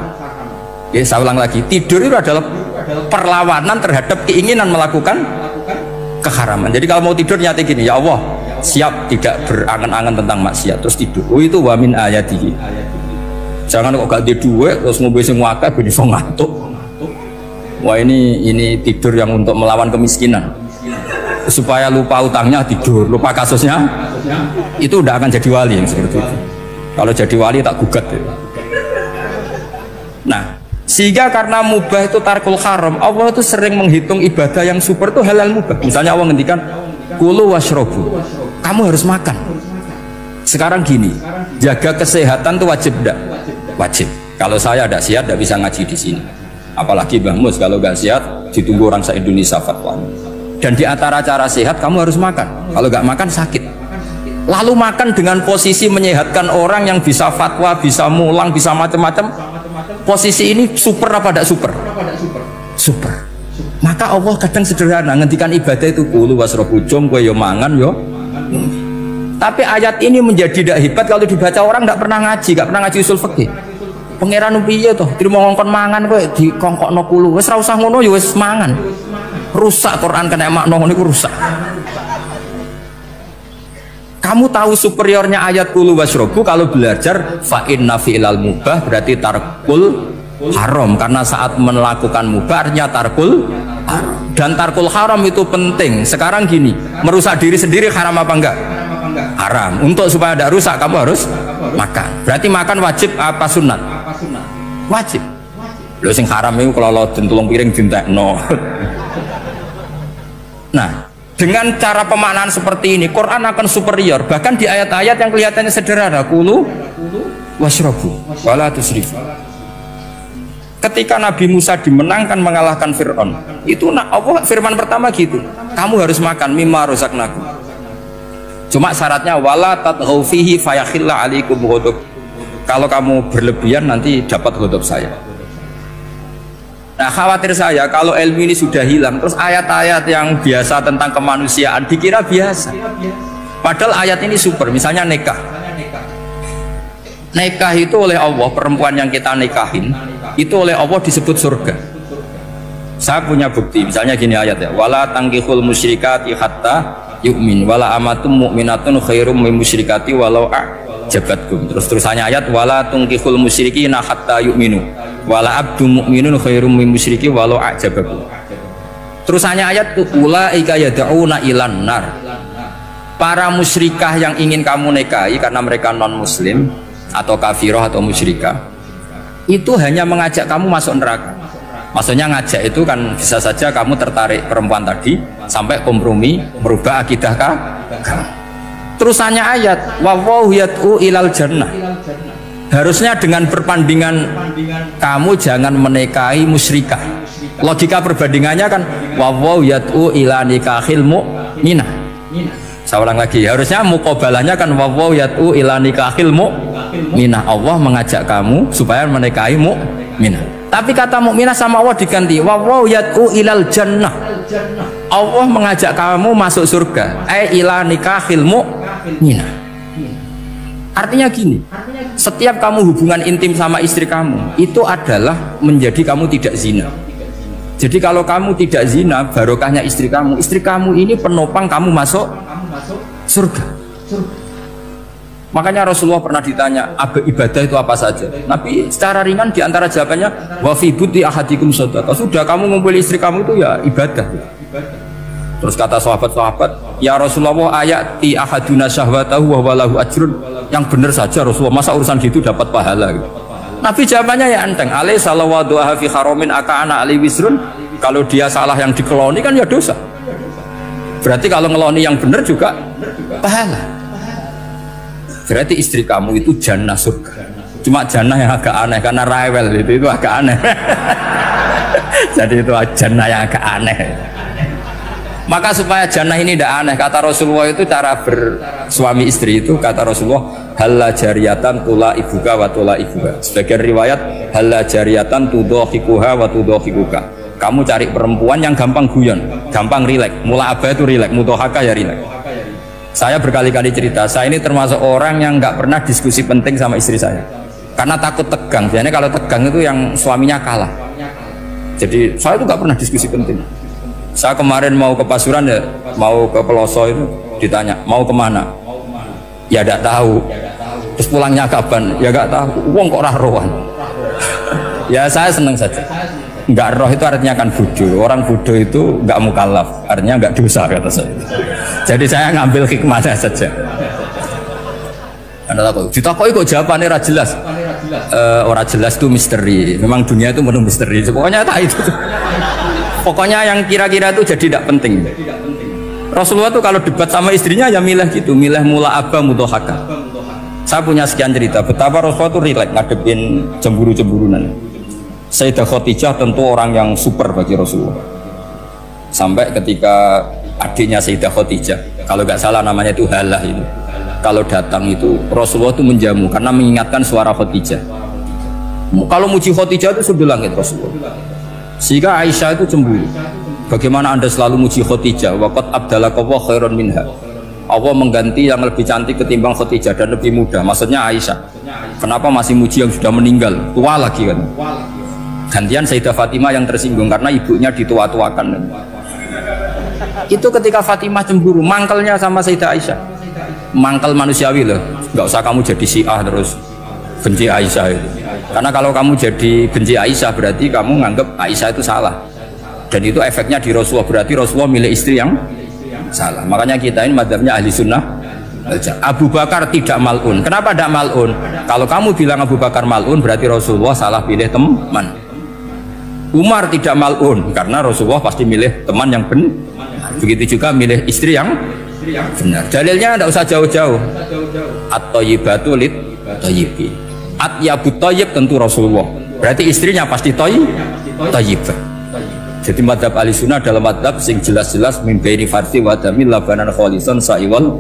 Ya, saya ulang lagi, tidur itu adalah perlawanan terhadap keinginan melakukan keharaman. Jadi kalau mau tidur nyati gini, ya Allah siap tidak berangan-angan tentang maksiat terus tidur. Oh itu wa min ayatihi. Jangan kok gak di duit terus ngombe sing akeh ben iso ngantuk. Wah ini tidur yang untuk melawan kemiskinan. Supaya lupa utangnya tidur, lupa kasusnya itu udah akan jadi wali yang seperti itu. Kalau jadi wali tak gugat ya. Nah, sehingga karena mubah itu tarkul haram, Allah itu sering menghitung ibadah yang super itu halal mubah. Misalnya Allah ngendikan kulu washrobu, kamu harus makan. Sekarang gini, jaga kesehatan itu wajib enggak? Wajib. Kalau saya tidak sehat tidak bisa ngaji di sini. Apalagi Mbah Mus kalau nggak sehat ditunggu orang se-Indonesia fatwanya. Dan di antara cara sehat kamu harus makan. Kalau nggak makan sakit. Lalu makan dengan posisi menyehatkan orang yang bisa fatwa, bisa mulang, bisa macam-macam. Posisi ini super apa tidak super? Super. Maka Allah kadang sederhana ngendikan ibadah itu kulu wasrobu jom kowe yo mangan yo. Tapi ayat ini menjadi tidak hebat kalau dibaca orang tidak pernah ngaji, nggak pernah ngaji usul fikih. Pangeran piye toh? Terima ngongkon mangan kowe dikongkokno kulu. Wis ora usah ngono ya wis mangan. Rusak Quran kena makna ngono iku rusak. Kamu tahu superiornya ayat kulu wasrobu kalau belajar fa inna fi'lal mubah berarti tarkul haram karena saat melakukan mubah artinya tarkul haram. Dan tarkul haram itu penting. Sekarang gini, merusak diri sendiri haram apa enggak? Haram. Untuk supaya tidak rusak kamu harus makan. Berarti makan wajib apa sunat? Wajib. Lho sing haram itu kalau tulung piring dintekno. Nah, dengan cara pemaknaan seperti ini Quran akan superior. Bahkan di ayat-ayat yang kelihatannya sederhana, kulu washrobu wala tusrifu. Ketika Nabi Musa dimenangkan mengalahkan Fir'aun, itu Allah firman pertama gitu, kamu harus makan mimma razaqnakum. Cuma syaratnya wala tatghaw fihi fayakhilla alaikum ghadab. Kalau kamu berlebihan nanti dapat ghadab saya. Nah, khawatir saya kalau ilmu ini sudah hilang terus ayat-ayat yang biasa tentang kemanusiaan dikira biasa. Padahal ayat ini super. Misalnya nikah. Nikah itu oleh Allah, perempuan yang kita nikahin itu oleh Allah disebut surga. Saya punya bukti, misalnya gini ayat ya, wala tangkihul musyrikati hatta yu'min wala amatum mu'minatun khairum min musyrikati walau a'jabatkum. Terusannya ayat wala tangkihul musyrikina hatta yu'minu wala abdu mu'minun khairum min musyriki walau a'jabakum. Terusannya ayat ulaika yad'una ilan nar. Para musyrikah yang ingin kamu nikahi karena mereka non muslim atau kafirah atau musyrikah itu hanya mengajak kamu masuk neraka. Maksudnya ngajak itu kan bisa saja kamu tertarik perempuan tadi sampai kompromi merubah akidah kamu. Terusannya ayat wallahu yad'u ilal jannah. Harusnya dengan perbandingan kamu jangan menikahi musyrikah. Logika perbandingannya kan wallahu yad'u ila nikahil mu'minah. Saya ulang lagi, harusnya muqabalahnya kan wallahu yad'u ila nikahil mu'minah. Allah mengajak kamu supaya menikahi mu'minah. Tapi kata mukminah sama Allah diganti wallahu yad'u ilal jannah. Allah mengajak kamu masuk surga. Ila nikahil mu'minah. Artinya gini, setiap kamu hubungan intim sama istri kamu itu adalah menjadi kamu tidak zina. Jadi kalau kamu tidak zina, barokahnya istri kamu ini penopang kamu masuk surga. Makanya Rasulullah pernah ditanya ibadah itu apa saja. Nabi secara ringan diantara jawabannya wa fi buti ahadikum shadaqah. Sudah kamu ngumpul istri kamu itu ya ibadah. Terus kata sahabat-sahabat, ya Rasulullah ayati ahaduna syahwatahu wa walahu ajrun. Yang benar saja Rasulullah, masa urusan gitu dapat pahala gitu. Nabi jawabannya ya enteng, alai salawatu fi haramin aka'ana ali wisrun. Kalau dia salah yang dikeloni kan ya dosa. Berarti kalau ngeloni yang benar juga pahala. Berarti istri kamu itu jannah surga. Cuma jannah yang agak aneh karena rewel itu agak aneh. Jadi itu jannah yang agak aneh. Maka supaya jannah ini tidak aneh, kata Rasulullah itu cara bersuami istri itu kata Rasulullah halla jariyatan tula ibuka wa tula ibuka. Sebagian riwayat halla jariyatan tudhahikuha wa tudhahikuka. Kamu cari perempuan yang gampang guyon, gampang rileks. Mula abah itu rileks, mudhahaka ya rileks. Saya berkali-kali cerita, saya ini termasuk orang yang nggak pernah diskusi penting sama istri saya karena takut tegang. Biasanya kalau tegang itu yang suaminya kalah. Jadi saya itu nggak pernah diskusi penting. Saya kemarin mau ke Pasuruan ya, mau ke Peloso itu ditanya mau kemana? Ya tidak tahu. Terus pulangnya kapan? Ya nggak tahu. Wong kok rohan. Ya saya senang saja. Nggak roh itu artinya kan bodoh. Orang bodoh itu nggak mukallaf, artinya nggak dosa kata saya. Jadi saya ngambil hikmahnya saja. Anda tahu? Ditakoi kok jawabannya ora jelas. Orang jelas itu misteri. Memang dunia itu penuh misteri. Pokoknya tak itu. Pokoknya yang kira-kira itu jadi tidak penting. Rasulullah tuh kalau debat sama istrinya ya milih gitu, milih mula abba mudhahaka. Saya punya sekian cerita betapa Rasulullah tuh rileks ngadepin cemburu-cemburunan. Sayyidah Khadijah tentu orang yang super bagi Rasulullah. Sampai ketika adiknya Sayyidah Khadijah, kalau nggak salah namanya itu Halah itu, kalau datang itu Rasulullah itu menjamu karena mengingatkan suara Khadijah. Kalau muji Khadijah itu sudah langit Rasulullah. Sehingga Aisyah itu cemburu. Bagaimana Anda selalu muji Khadijah? Waqad abdalakallahu khairan minha. Allah mengganti yang lebih cantik ketimbang Khadijah dan lebih muda. Maksudnya Aisyah. Kenapa masih muji yang sudah meninggal? Tua lagi kan? Gantian Sayyidah Fatimah yang tersinggung karena ibunya ditua-tuakan. Itu ketika Fatimah cemburu, mangkelnya sama Sayyidah Aisyah. Mangkel manusiawi loh. Nggak usah kamu jadi Syiah terus benci Aisyah itu. Karena kalau kamu jadi benci Aisyah berarti kamu nganggap Aisyah itu salah. Dan itu efeknya di Rasulullah, berarti Rasulullah milih istri yang salah. Makanya kita ini madzhabnya ahli sunnah. Abu Bakar tidak mal'un. Kenapa tidak mal'un? Kalau kamu bilang Abu Bakar mal'un berarti Rasulullah salah pilih teman. Umar tidak mal'un karena Rasulullah pasti milih teman yang benar. Begitu juga milih istri yang benar. Dalilnya tidak usah jauh-jauh. At-thayyibatu lit-thayyibi. At-yabut thayyib tentu Rasulullah. Berarti istrinya pasti thayyibah. Jadi madhab ahli sunnah dalam madhab sing jelas-jelas min baini farsi wa damil labanan kholisan sa'iwal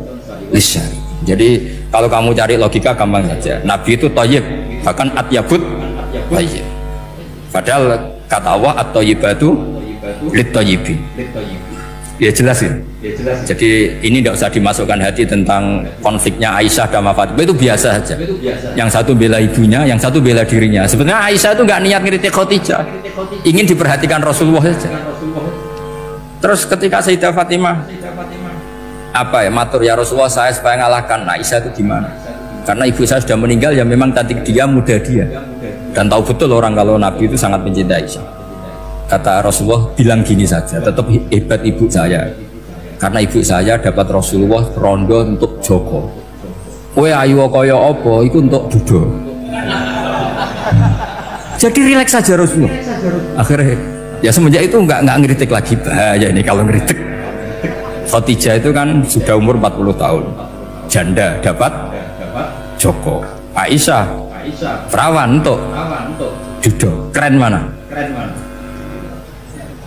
lisyari. Jadi kalau kamu cari logika gampang saja. Nabi itu thayyib, bahkan atyabut thayyib. Padahal kata Allah at-thayyibatu lit-thayyibi. Ya jelas ya. Jadi ini tidak usah dimasukkan hati tentang konfliknya Aisyah dan Fatimah, itu biasa saja. Yang satu bela ibunya, yang satu bela dirinya. Sebenarnya Aisyah itu nggak niat ngiritik Khadijah, ingin diperhatikan Rasulullah saja. Terus ketika Sayyidah Fatimah apa ya matur ya Rasulullah saya supaya ngalahkan Aisyah itu gimana? Karena ibu saya sudah meninggal ya memang cantik dia, muda dia, dan tahu betul orang kalau Nabi itu sangat mencintai Aisyah. Kata Rasulullah bilang gini saja, tetap hebat ibu saya karena ibu saya dapat Rasulullah rondo untuk Joko. Kowe ayu kaya apa iku untuk Dudo. Jadi rileks saja Rasulullah. Akhirnya ya semenjak itu nggak ngeritik lagi. Bahaya ini kalau ngeritik. Khadijah itu kan sudah umur 40 tahun, janda dapat Joko. Aisyah perawan untuk Dudo. Keren mana?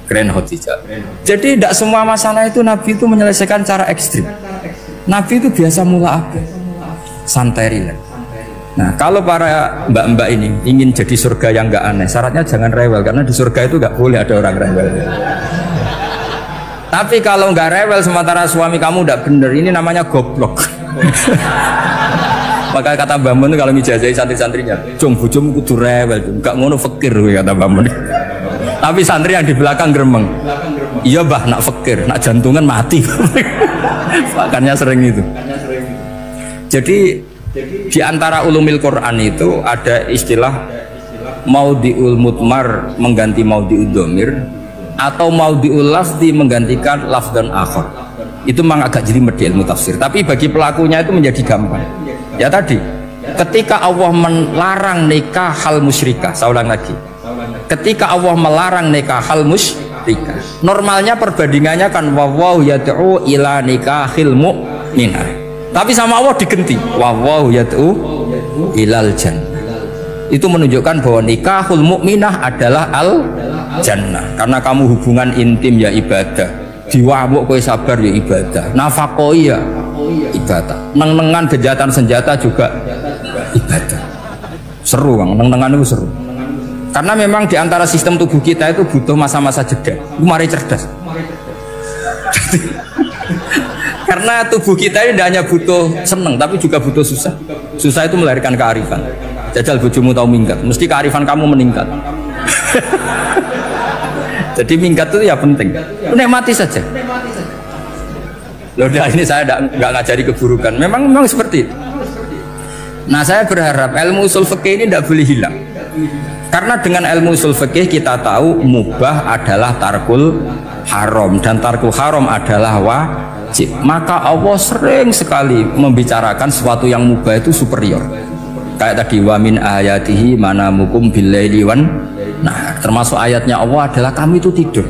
Keren Khadijah. Jadi tidak semua masalah itu Nabi itu menyelesaikan cara ekstrim. Nabi itu biasa mula apa? Santai rileks. Nah kalau para mbak-mbak ini ingin jadi surga yang nggak aneh, syaratnya jangan rewel karena di surga itu nggak boleh ada orang rewel. Tapi kalau nggak rewel sementara suami kamu udah bener, ini namanya goblok. Maka kata Mbak Mun kalau ngijazahi santri-santrinya, "Cung bojomu kudu rewel, nggak ngono fakir," kata Mbak Mun. Tapi santri yang di belakang gremeng. Iya bah, nak fakir, nak jantungan mati. Makanya sering itu. Jadi di antara ulumil Quran itu ada istilah maudhi'ul mutmar mengganti maudhi'ud dhamir atau maudhi'ul lafzi menggantikan lafdzan akhar. Itu memang agak jelimet di ilmu tafsir, tapi bagi pelakunya itu menjadi gampang. Ya tadi, ketika Allah melarang nikah hal musyrikah, saya ulang lagi. Ketika Allah melarang nikah hal musyrikah, normalnya perbandingannya kan wallahu yad'u ila nikahil mu'minah. Tapi sama Allah digenti wallahu yad'u ilal jannah. Itu menunjukkan bahwa nikahul mu'minah adalah al jannah. Karena kamu hubungan intim ya ibadah, diwamuk kowe sabar ya ibadah, nafakoi ya ibadah, neng-nengan kejahatan senjata juga ibadah. Seru Bang, neng-nengan itu seru. Karena memang di antara sistem tubuh kita itu butuh masa-masa jeda. Mari cerdas. Karena tubuh kita ini tidak hanya butuh seneng, tapi juga butuh susah. Susah itu melahirkan kearifan. Jajal bojomu tahu minggat, mesti kearifan kamu meningkat. Jadi minggat itu ya penting. Nikmati saja. Loh, ini saya nggak ngajari keburukan. Memang seperti itu. Nah, saya berharap ilmu usul fikih ini tidak boleh hilang. Karena dengan ilmu usul fikih kita tahu mubah adalah tarkul haram dan tarkul haram adalah wajib. Maka Allah sering sekali membicarakan sesuatu yang mubah itu superior. Kayak tadi wa min ayatihi manamukum billaili wan. Nah, termasuk ayatnya Allah adalah kami itu tidur.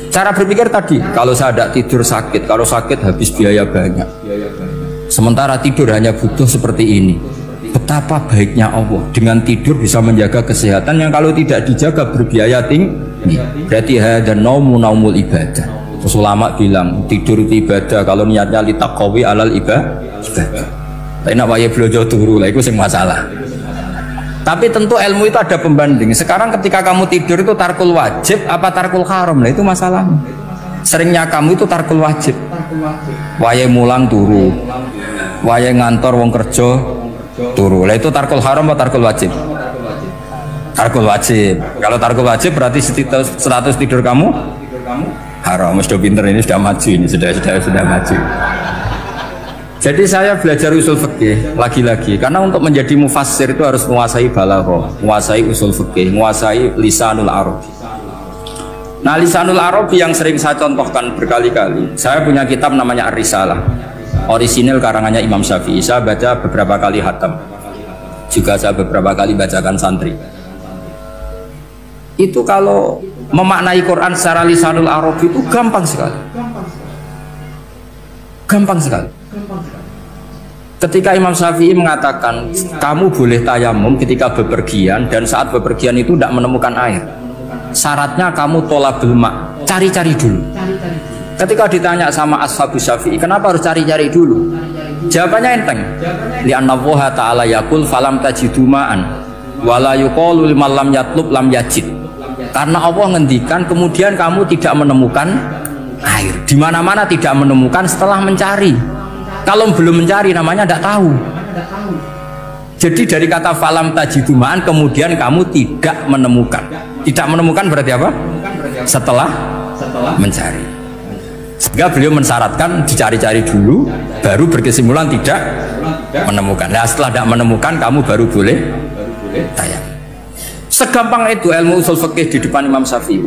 Cara berpikir tadi, kalau saya tidak tidur sakit, kalau sakit habis biaya banyak. Sementara tidur hanya butuh seperti ini. Betapa baiknya Allah dengan tidur bisa menjaga kesehatan yang kalau tidak dijaga berbiaya tinggi. Berarti hadan naumul ibadah. Terus ulama bilang tidur itu ibadah kalau niatnya litaqawi alal ibadah. Tapi nak wae blojo turu lah itu sing masalah. Tapi tentu ilmu itu ada pembanding. Sekarang ketika kamu tidur itu tarkul wajib apa tarkul haram? Nah itu masalahnya. Seringnya kamu itu tarkul wajib. Wae mulang turu. Wae ngantor wong kerja turu. Lah itu tarkul haram atau tarkul wajib? Tarkul wajib. Kalau tarkul wajib berarti status tidur kamu haram. Sudah pinter ini, sudah maju ini, sudah maju. Jadi saya belajar usul fikih lagi-lagi karena untuk menjadi mufassir itu harus menguasai balaghah, menguasai usul fikih, menguasai lisanul arabi. Nah, lisanul arabi yang sering saya contohkan berkali-kali. Saya punya kitab namanya Ar-Risalah. Orisinil karangannya Imam Syafi'i. Saya baca beberapa kali khatam. Juga saya beberapa kali bacakan santri. Itu kalau memaknai Quran secara lisanul arabi itu gampang sekali. Gampang sekali. Ketika Imam Syafi'i mengatakan kamu boleh tayamum ketika bepergian dan saat bepergian itu tidak menemukan air, syaratnya kamu tolabul ma', cari-cari dulu. Ketika ditanya sama ashabus Syafi'i kenapa harus cari-cari dulu, jawabannya enteng. Li'anna Allah ta'ala yaqul falam tajidu ma'an wala yuqalu liman lam yatlub lam yajid. Karena Allah ngendikan kemudian kamu tidak menemukan air, di mana-mana tidak menemukan setelah mencari. Kalau belum mencari namanya tidak tahu. Jadi dari kata falam tajidumaan kemudian kamu tidak menemukan. Tidak menemukan berarti apa? Setelah mencari. Sehingga beliau mensyaratkan dicari-cari dulu, baru berkesimpulan tidak menemukan. Nah, setelah tidak menemukan kamu baru boleh tayang. Segampang itu ilmu usul fikih di depan Imam Syafi'i.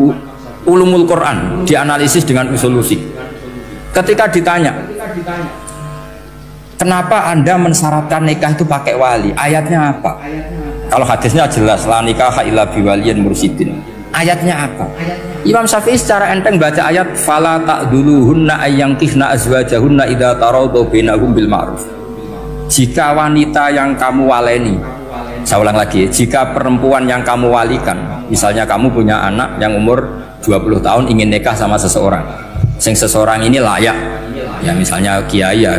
Ulumul Quran dianalisis dengan usul usik. Ketika ditanya kenapa Anda mensyaratkan nikah itu pakai wali? Ayatnya apa? Kalau hadisnya jelas, la nikaha illa biwaliyin mursyidin. Ayatnya apa? Imam Syafi'i secara enteng baca ayat fala ta'duluhunna ayyankihna azwajahunna idza taradu bainahum bil ma'ruf. Jika wanita yang kamu waleni, saya ulang lagi, jika perempuan yang kamu walikan, misalnya kamu punya anak yang umur 20 tahun ingin nikah sama seseorang, sing seseorang ini layak, ya misalnya kiai ya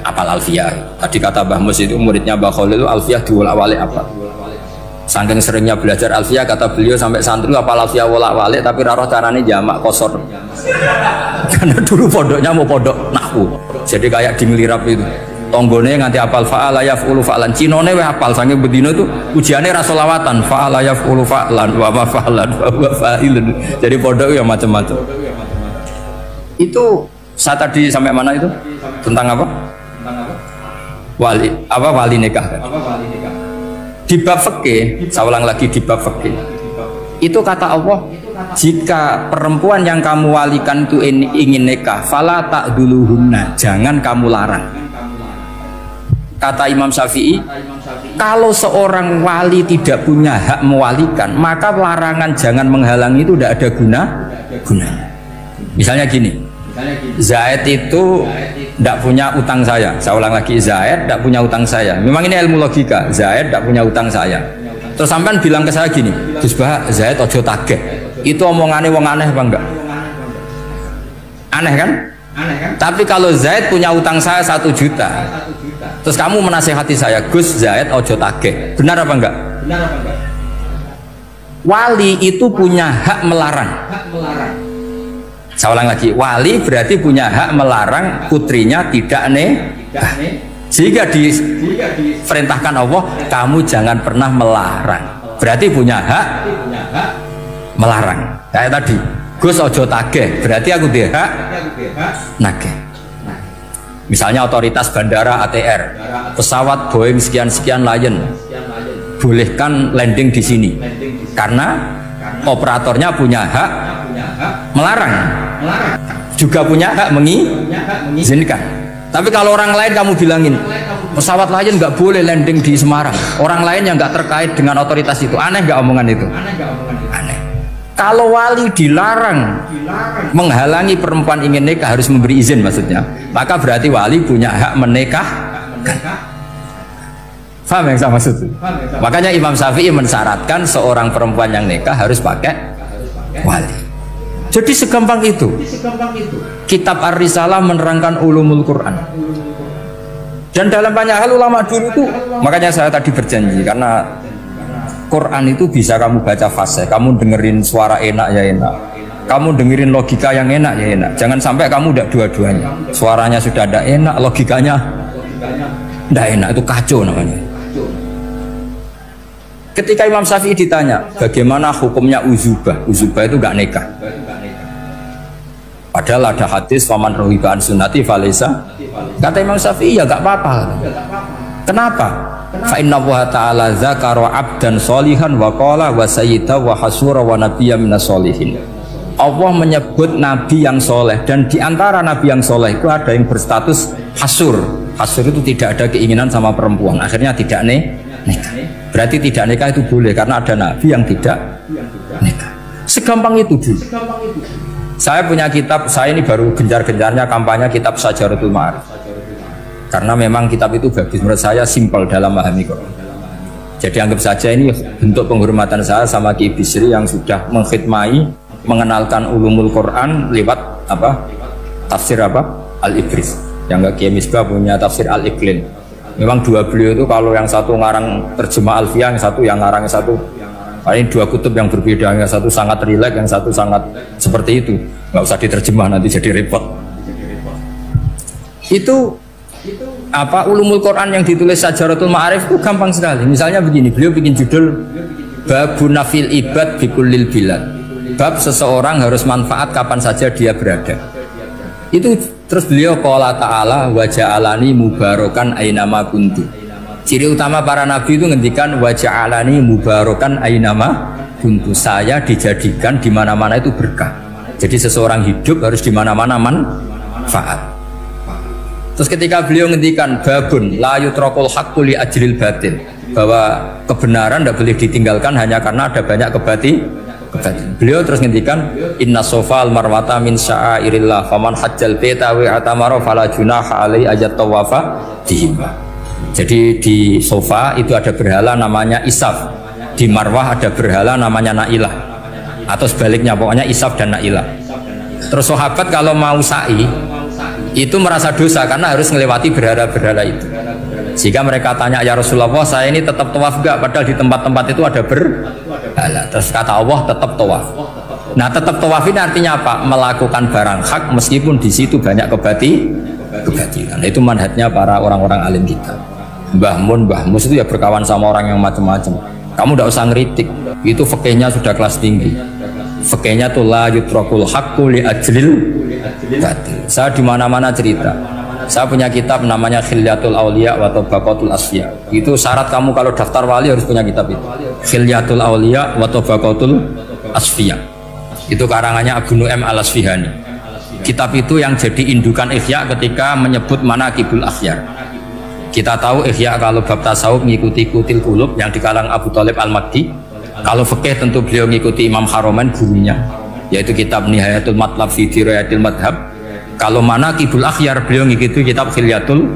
apal alfiyah. Tadi kata Mbah Mus itu muridnya Mbah Khalil itu alfiyah diwolak-walik apa. Saking seringnya belajar alfiyah kata beliau sampai santri apal alfiyah wolak-walik tapi roh carane jamak kosor. Karena dulu pondoknya mau pondok nahwu. Jadi kayak di ngelirap itu. Tonggone nganti apal fa'ala yaf'ulu fa'lan. Cinone weh apal saking bedino itu ujiane ra selawatan fa'ala yaf'ulu fa'lan wa ma fa'lan wa fa'ilun. Jadi pondok ya macam-macam. Itu saya tadi sampai mana itu? Tentang apa? Wali nikah kan? Di bab fikih, saya ulang lagi di bab fikih. Itu kata Allah, jika perempuan yang kamu walikan itu ingin nikah, fala ta'duluhunna, jangan kamu larang. Kata Imam Syafi'i, kalau seorang wali tidak punya hak mewalikan, maka larangan jangan menghalangi itu tidak ada gunanya. Misalnya gini, Zaid itu tidak punya utang saya ulang lagi, Zaid tidak punya utang saya. Memang ini ilmu logika, Zaid tidak punya utang saya. Terus sampean bilang ke saya gini, Gus Bah, Zaid ojo tageh. Itu omongannya wong aneh apa enggak? Aneh kan? Tapi kalau Zaid punya utang saya 1 juta, terus kamu menasehati saya, Gus Zaid ojo tageh, benar apa enggak? Wali itu punya hak melarang. Saya ulang lagi, wali berarti punya hak melarang putrinya tidak nikah. Jika diperintahkan Allah, kamu jangan pernah melarang. Berarti punya hak melarang. Kayak tadi, Gus ojo tagih, berarti aku dia hak nagih. Misalnya otoritas bandara ATR, pesawat Boeing sekian-sekian Lion, bolehkan landing di sini, karena operatornya punya hak melarang, juga punya hak mengizinkan. Tapi kalau orang lain kamu bilangin, pesawat Lion nggak boleh landing di Semarang, orang lain yang nggak terkait dengan otoritas itu, aneh nggak omongan itu? Aneh. Kalau wali dilarang menghalangi perempuan ingin nikah harus memberi izin maksudnya, maka berarti wali punya hak menikah. Paham yang saya maksud? Makanya Imam Syafi'i mensyaratkan seorang perempuan yang nikah harus pakai wali. Jadi segampang itu. Kitab Ar-Risalah menerangkan ulumul Quran. Dan dalam banyak hal ulama dulu itu, makanya saya tadi berjanji, karena Quran itu bisa kamu baca fase, kamu dengerin suara enak ya enak, kamu dengerin logika yang enak ya enak. Jangan sampai kamu udah dua-duanya, suaranya sudah tidak enak, logikanya tidak enak, itu kacau namanya. Ketika Imam Syafi'i ditanya bagaimana hukumnya uzubah, uzubah itu gak nikah, padahal ada hadis faman rohiba an sunnati falesa, kata Imam Syafi'i ya gak apa-apa. Kenapa? Fa inna Allah ta'ala zakara abdan solihan wa qala wa sayyida wa hasura wa nabiyya minas solihin. Allah menyebut nabi yang soleh, dan diantara nabi yang soleh itu ada yang berstatus hasur. Hasur itu tidak ada keinginan sama perempuan, akhirnya tidak nikah. Berarti tidak nikah itu boleh karena ada nabi yang tidak nikah. Segampang itu dulu. Saya punya kitab, saya ini baru gencar-gencarnya kampanye kitab Syajaratul Ma'arif, karena memang kitab itu bagus, menurut saya simpel dalam memahami Quran. Jadi anggap saja ini bentuk penghormatan saya sama Ki Bisri yang sudah mengkhidmai, mengenalkan ulumul Quran lewat apa? Tafsir apa? Al-Ibris. Yang Ki Misbah punya tafsir Al-Iqlin. Memang dua beliau itu, kalau yang satu ngarang terjemah Alfiyah, yang satu yang ngarang satu. Ini dua kutub yang berbeda, yang satu sangat rileks, yang satu sangat seperti itu. Nggak usah diterjemah nanti jadi repot. Itu apa ulumul Quran yang ditulis Syajaratul Ma'arif itu gampang sekali. Misalnya begini, beliau bikin judul Babun Nafil Ibad Bikullil Bilad, bab seseorang harus manfaat kapan saja dia berada. Itu terus beliau qala ta'ala wa ja'alani mubarakan ainama kuntu. Ciri utama para nabi itu ngendikan wa ja'alani mubarakan ainama kuntu, saya dijadikan di mana-mana itu berkah. Jadi seseorang hidup harus di mana-mana manfaat. Terus ketika beliau ngendikan babun la yutrakul haqqu li ajril batil, bahwa kebenaran tidak boleh ditinggalkan hanya karena ada banyak kebatilan. Beliau terus ngendikan inna sofal marwata min sya'airillah faman hajjal baita wa atamara fala junaha alai ajat tawafa dihim. Jadi di sofa itu ada berhala namanya Isaf, di Marwah ada berhala namanya Nailah, atau sebaliknya pokoknya Isaf dan Nailah. Terus sahabat kalau mau sa'i itu merasa dosa karena harus melewati berhala-berhala itu, sehingga mereka tanya, ya Rasulullah, saya ini tetap tawaf gak? Padahal di tempat-tempat itu ada berhala. Terus kata Allah, tetap tawaf. Nah, tetap tawaf ini artinya apa? Melakukan barang hak meskipun di situ banyak kebatilan. Itu manhajnya para orang-orang alim kita. Mbah Mun, Mbah Mus itu ya berkawan sama orang yang macam-macam. Kamu tidak usah ngeritik, itu fikihnya sudah kelas tinggi. Fikihnya tuh la yutrakul haqqu li ajlil batil. Saya di mana-mana cerita. Saya punya kitab namanya Khilyatul Auliya wa Tabaqatul Asfiya. Itu syarat kamu kalau daftar wali harus punya kitab itu. Khilyatul Auliya wa Tabaqatul Asfiya. Itu karangannya Abu Nu'aim Al-Asfihani. Kitab itu yang jadi indukan Ihya ketika menyebut manaqibul akhyar. Kita tahu Ihya kalau bab tasawuf mengikuti Kutil Qulub yang dikalang Abu Thalib Al-Makdi. Kalau fikih tentu beliau mengikuti Imam Haromen gurunya, yaitu kitab Nihayatul Matlab fi Dirayatil Madhab. Kalau manaqibul akhyar beliau mengikuti kitab Khilyatul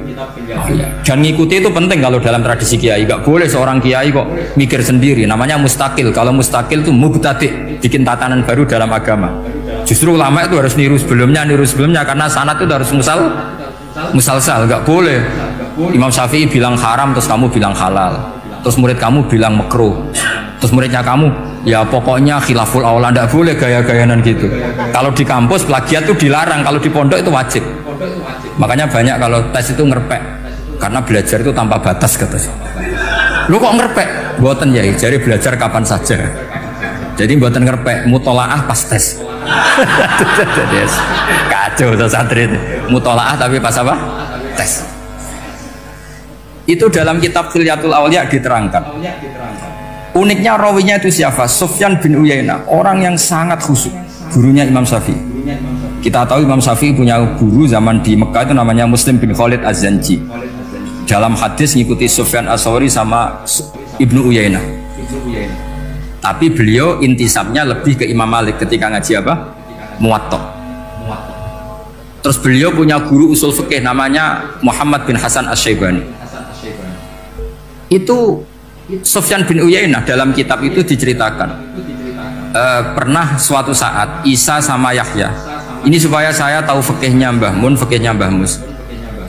Auliya. Dan mengikuti itu penting kalau dalam tradisi kiai. Gak boleh seorang kiai kok mikir sendiri, namanya mustakil. Kalau mustakil itu mubtadi', bikin tatanan baru dalam agama. Justru ulama itu harus niru sebelumnya karena sanad itu harus musalsal. Gak boleh Imam Syafi'i bilang haram terus kamu bilang halal, terus murid kamu bilang makruh, terus muridnya kamu ya pokoknya khilaful aula. Nggak boleh gaya-gayanan gitu. Kalau di kampus plagiat itu dilarang, kalau di pondok itu wajib. Makanya banyak kalau tes itu ngerpek, karena belajar itu tanpa batas katanya. Lu kok ngerpek? Boten ya, jadi belajar kapan saja. Jadi buatan ngerpek mutolaah pas tes. Kacau tuh santri itu. Mutolaah tapi pas apa? Tes. Itu dalam kitab Khilyatul Awliya diterangkan. Uniknya rawinya itu siapa? Sufyan bin Uyainah, orang yang sangat khusyuk. Gurunya Imam Syafi'i. Kita tahu Imam Syafi'i punya guru zaman di Mekah itu namanya Muslim bin Khalid Az-Zanji. Dalam hadis ngikuti Sufyan As-Sawri sama Ibnu Uyainah. Tapi beliau intisabnya lebih ke Imam Malik ketika ngaji apa? Muwatta. Terus beliau punya guru usul fikih namanya Muhammad bin Hasan Asy-Syaibani. Itu Sufyan bin Uyainah dalam kitab itu diceritakan pernah suatu saat Isa sama Yahya. Ini supaya saya tahu fikihnya Mbah Mun, fikihnya Mbah Mus.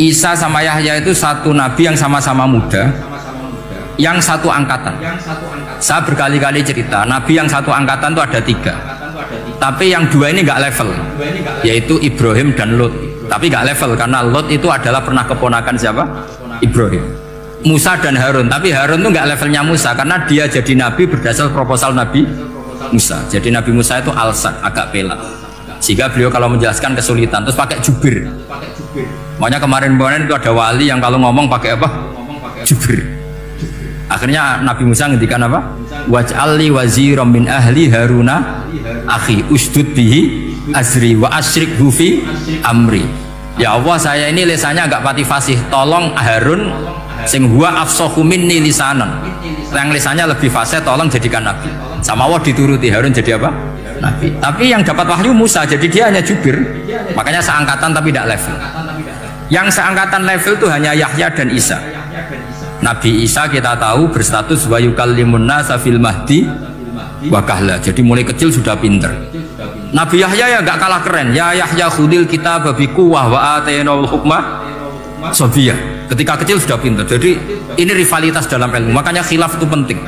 Isa sama Yahya itu satu nabi yang sama-sama muda, yang satu angkatan. Saya berkali-kali cerita, nabi yang satu angkatan itu ada 3. Tapi yang 2 ini nggak level, yaitu Ibrahim dan Lot. Tapi nggak level karena Lot itu adalah pernah keponakan siapa? Ibrahim. Musa dan Harun, tapi Harun itu nggak levelnya Musa karena dia jadi nabi berdasar proposal Nabi Musa. Jadi Nabi Musa itu alsak, agak pelak, sehingga beliau kalau menjelaskan kesulitan terus pakai jubir. Makanya kemarin itu ada wali yang kalau ngomong pakai apa? Jubir. Akhirnya Nabi Musa ngendikan apa? Waj'alli waziran min ahli Haruna akhi usdud bihi azri wa asyrikhu fi amri. Ya Allah, saya ini lisannya agak pati fasih, tolong Harun sing huwa afsahu minni lisanan, yang lisannya lebih fasih tolong jadikan nabi. Sama Allah dituruti, Harun jadi apa? Nabi. Tapi yang dapat wahyu Musa, jadi dia hanya jubir. Makanya seangkatan tapi tidak level. Yang seangkatan level itu hanya Yahya dan Isa. Nabi Isa kita tahu berstatus wa yukallimun nasa fil mahdi wa kahla. Jadi mulai kecil sudah pinter. Nabi Yahya ya nggak kalah keren. Ya Yahya khudil kitab bi quwwah wa atainal hukma sabiyah. Ketika kecil sudah pinter. Jadi ini rivalitas dalam ilmu. Makanya khilaf itu penting.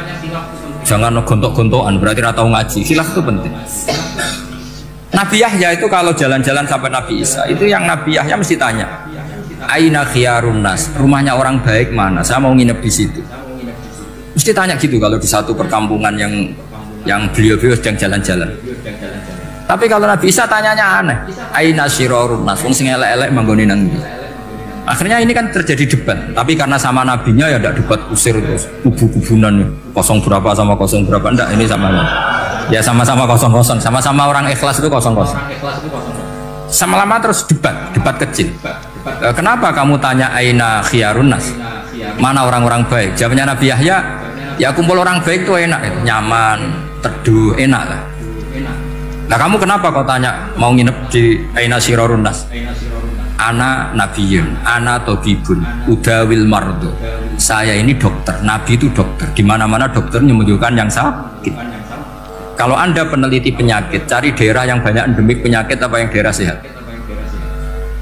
Jangan gontok-gontokan berarti tahu ngaji. Khilaf itu penting. Nabi Yahya itu kalau jalan-jalan sampai Nabi Isa, itu yang Nabi Yahya mesti tanya, aina khiyarun nas, rumahnya orang baik mana, saya mau nginep di situ. Mesti tanya gitu kalau di satu perkampungan yang beliau-beliau sedang jalan-jalan. Tapi kalau Nabi Isa tanyanya aneh, aina syirarun nas, wong sing elek-elek manggone nang ndi. Akhirnya ini kan terjadi debat, tapi karena sama nabinya ya tidak debat kusir terus kubu-kubunan, kosong berapa sama kosong berapa, enggak, ini sama ya sama-sama kosong-kosong, sama-sama orang ikhlas itu kosong-kosong. Sama lama terus debat kecil. Kenapa kamu tanya aina khiyarun nas? Mana orang-orang baik? Jawabnya Nabi Yahya, ya kumpul orang baik itu enak, nyaman, teduh, enak lah. Nah kamu kenapa kau tanya mau nginep di aina syirarun nas? Ana nabiyun, ana tobibun, udawil mardo. Saya ini dokter, nabi itu dokter. Di mana-mana dokter menyembuhkan yang sakit. Kalau Anda peneliti penyakit, cari daerah yang banyak endemik penyakit apa yang daerah sehat?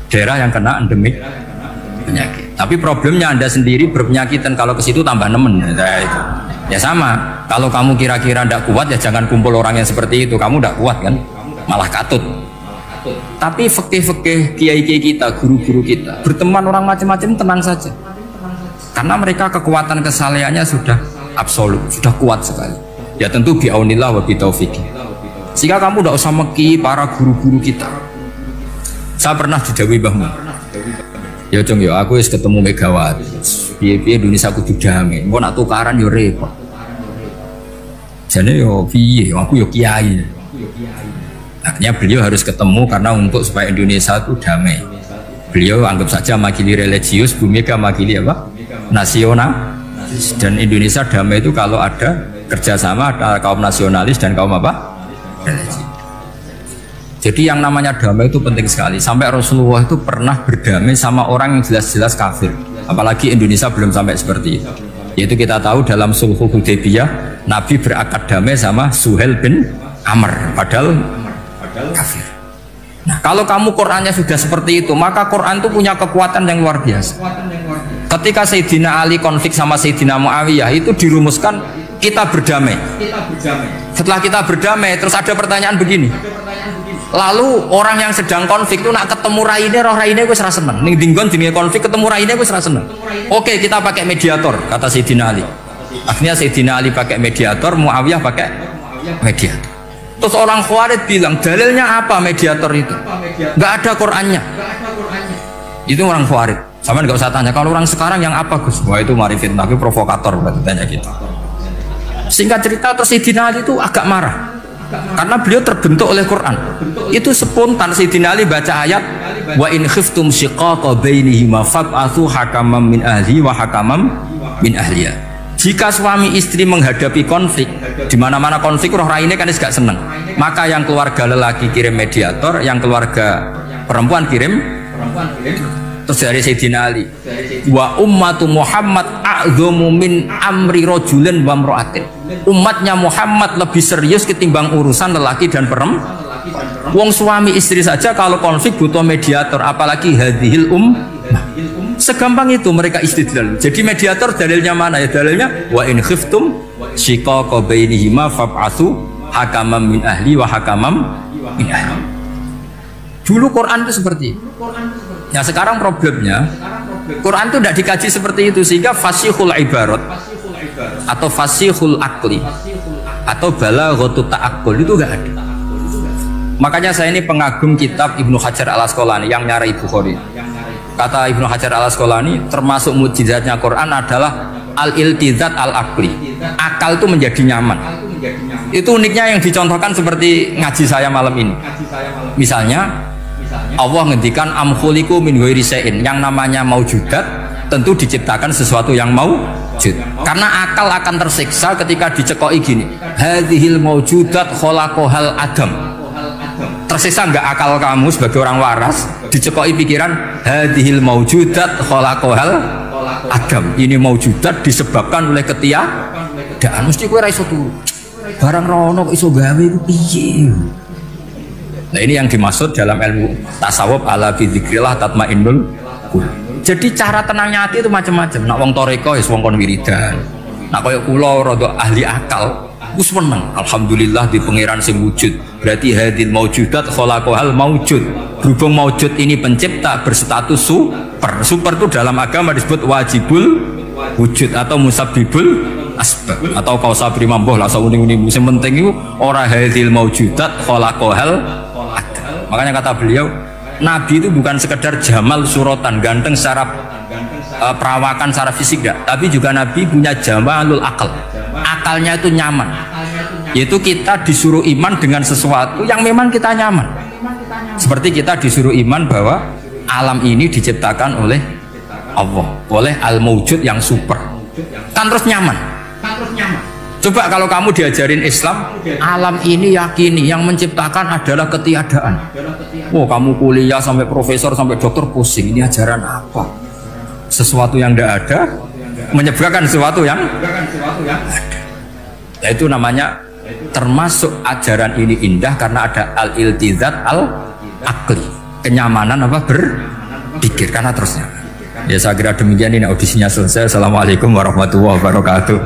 Daerah yang kena endemik penyakit. Tapi problemnya Anda sendiri berpenyakit dan kalau ke situ tambah nemen. Ya sama. Kalau kamu kira-kira tidak kuat ya jangan kumpul orang yang seperti itu. Kamu tidak kuat kan? Malah katut. Tapi fikih-fikih kiai-kiai kita, guru-guru kita, berteman orang macam-macam tenang saja. Karena mereka kekuatan kesalehannya sudah absolut, sudah kuat sekali. Ya tentu bi'aunillah wa bitaufiqih. Sehingga kamu tidak usah meki para guru-guru kita. Saya pernah didhawuhi Mbah Mun. Ya Jong ya aku wis ketemu Megawati. Piye-piye Indonesia kudu damai. Engko nak tukaran yo repot. Jane yo piye aku yo kiai. Artinya beliau harus ketemu karena untuk supaya Indonesia itu damai. Beliau anggap saja makili religius, Bu Mega makili apa? Nasional. Dan Indonesia damai itu kalau ada kerjasama antara kaum nasionalis dan kaum apa? Religi. Jadi yang namanya damai itu penting sekali. Sampai Rasulullah itu pernah berdamai sama orang yang jelas-jelas kafir. Apalagi Indonesia belum sampai seperti itu. Yaitu kita tahu dalam Sulh Hudaybiyah, Nabi berakad damai sama Suhail bin Amr. Padahal kafir. Nah, kalau kamu Qurannya sudah seperti itu, maka Quran itu punya kekuatan yang luar biasa. Ketika Sayyidina Ali konflik sama Sayyidina Muawiyah itu dirumuskan kita berdamai. Setelah kita berdamai, terus ada pertanyaan begini. Lalu orang yang sedang konflik itu nak ketemu raine, roh raine gue serasa seneng. Ning dinggon jenenge konflik ketemu raine gue serasa seneng. Oke, kita pakai mediator, kata Sayyidina Ali. Akhirnya Sayyidina Ali pakai mediator, Muawiyah pakai Mediator. Terus orang Khawarij bilang dalilnya apa mediator itu? Nggak ada Qurannya. Itu orang Khawarij. Sama nggak usah tanya. Kalau orang sekarang yang apa Gus? Wah itu mari fitnah, tapi provokator berarti tanya gitu. Singkat cerita terus Sayyidina Ali itu agak marah karena beliau terbentuk oleh Quran. Itu spontan Sayyidina Ali baca ayat wa in khiftum shiqaqa bainihima fab'atsu hakaman min ahli wa hakaman min ahliya. Jika suami istri menghadapi konflik, di mana-mana konflik roh raine kan gak seneng, maka yang keluarga lelaki kirim mediator, yang keluarga perempuan kirim. Terus dari Sayyidina Ali, wa ummatu Muhammad a'dhamu min amri rajulin wa imra'atin. Umatnya Muhammad lebih serius ketimbang urusan lelaki dan perempuan. Wong suami istri saja kalau konflik butuh mediator, apalagi hadhil segampang itu mereka istidlal. Jadi mediator dalilnya mana ya? Dalilnya wa in khiftum shiqaqa bainihima fab'atsu hakaman min ahli wa hakaman min ahli. Dulu Quran itu seperti itu. Nah sekarang problemnya Quran itu tidak dikaji seperti itu, sehingga fasihul ibarat atau fasihul akli atau balaghatut ta'aqqul itu enggak ada. Makanya saya ini pengagum kitab Ibnu Hajar al-Asqalani yang nyari Bukhari. Kata Ibnu Hajar al-Asqalani, termasuk mukjizatnya Quran adalah al-iltizat al-aqli. Akal itu menjadi nyaman. Itu uniknya yang dicontohkan seperti ngaji saya malam ini. Misalnya Allah ngendikan am khuliqu min ghairi syai'in, yang namanya maujudat tentu diciptakan sesuatu yang maujud. Karena akal akan tersiksa ketika dicekoki gini, hadhil maujudat khalaqahal adam. Tersisa nggak akal kamu sebagai orang waras dicekoki pikiran hadhil maujudat khalaqahal adam, ini maujudat disebabkan oleh ketiadaan, mesti kowe ra iso turu barang rono kok iso gawe iku piye. Nah ini yang dimaksud dalam ilmu tasawuf ala bi dzikrillah tatmainnul qulub. Jadi cara tenangnya hati itu macam-macam. Nak wong toreko ya wong kon wiridan, nak koyo kula rada ahli akal wis meneng, alhamdulillah di pangeran sing wujud. Berarti hadil maujudat khalaqahal maujud. Berhubung maujud ini pencipta berstatus super. Super itu dalam agama disebut wajibul wujud atau musabbibul asbab atau kausa primamboh lah sauning-uning. Sing penting itu ora hadil maujudat khalaqahal adam. Makanya kata beliau, Nabi itu bukan sekedar jamal suratan, ganteng secara perawakan secara fisik enggak, tapi juga Nabi punya jamalul akal. Akalnya itu nyaman, yaitu kita disuruh iman dengan sesuatu yang memang kita nyaman. Seperti kita disuruh iman bahwa alam ini diciptakan oleh Allah, oleh al-mawjud yang super, kan terus nyaman. Coba kalau kamu diajarin Islam, alam ini yakini yang menciptakan adalah ketiadaan. Oh kamu kuliah sampai profesor sampai dokter pusing, ini ajaran apa? Sesuatu yang tidak ada menyebabkan sesuatu yang ada. Ya, itu namanya termasuk ajaran ini indah karena ada al-iltizat al-akli, kenyamanan apa berpikir karena terusnya. Ya saya kira demikian, ini audisinya selesai. Assalamualaikum warahmatullahi wabarakatuh.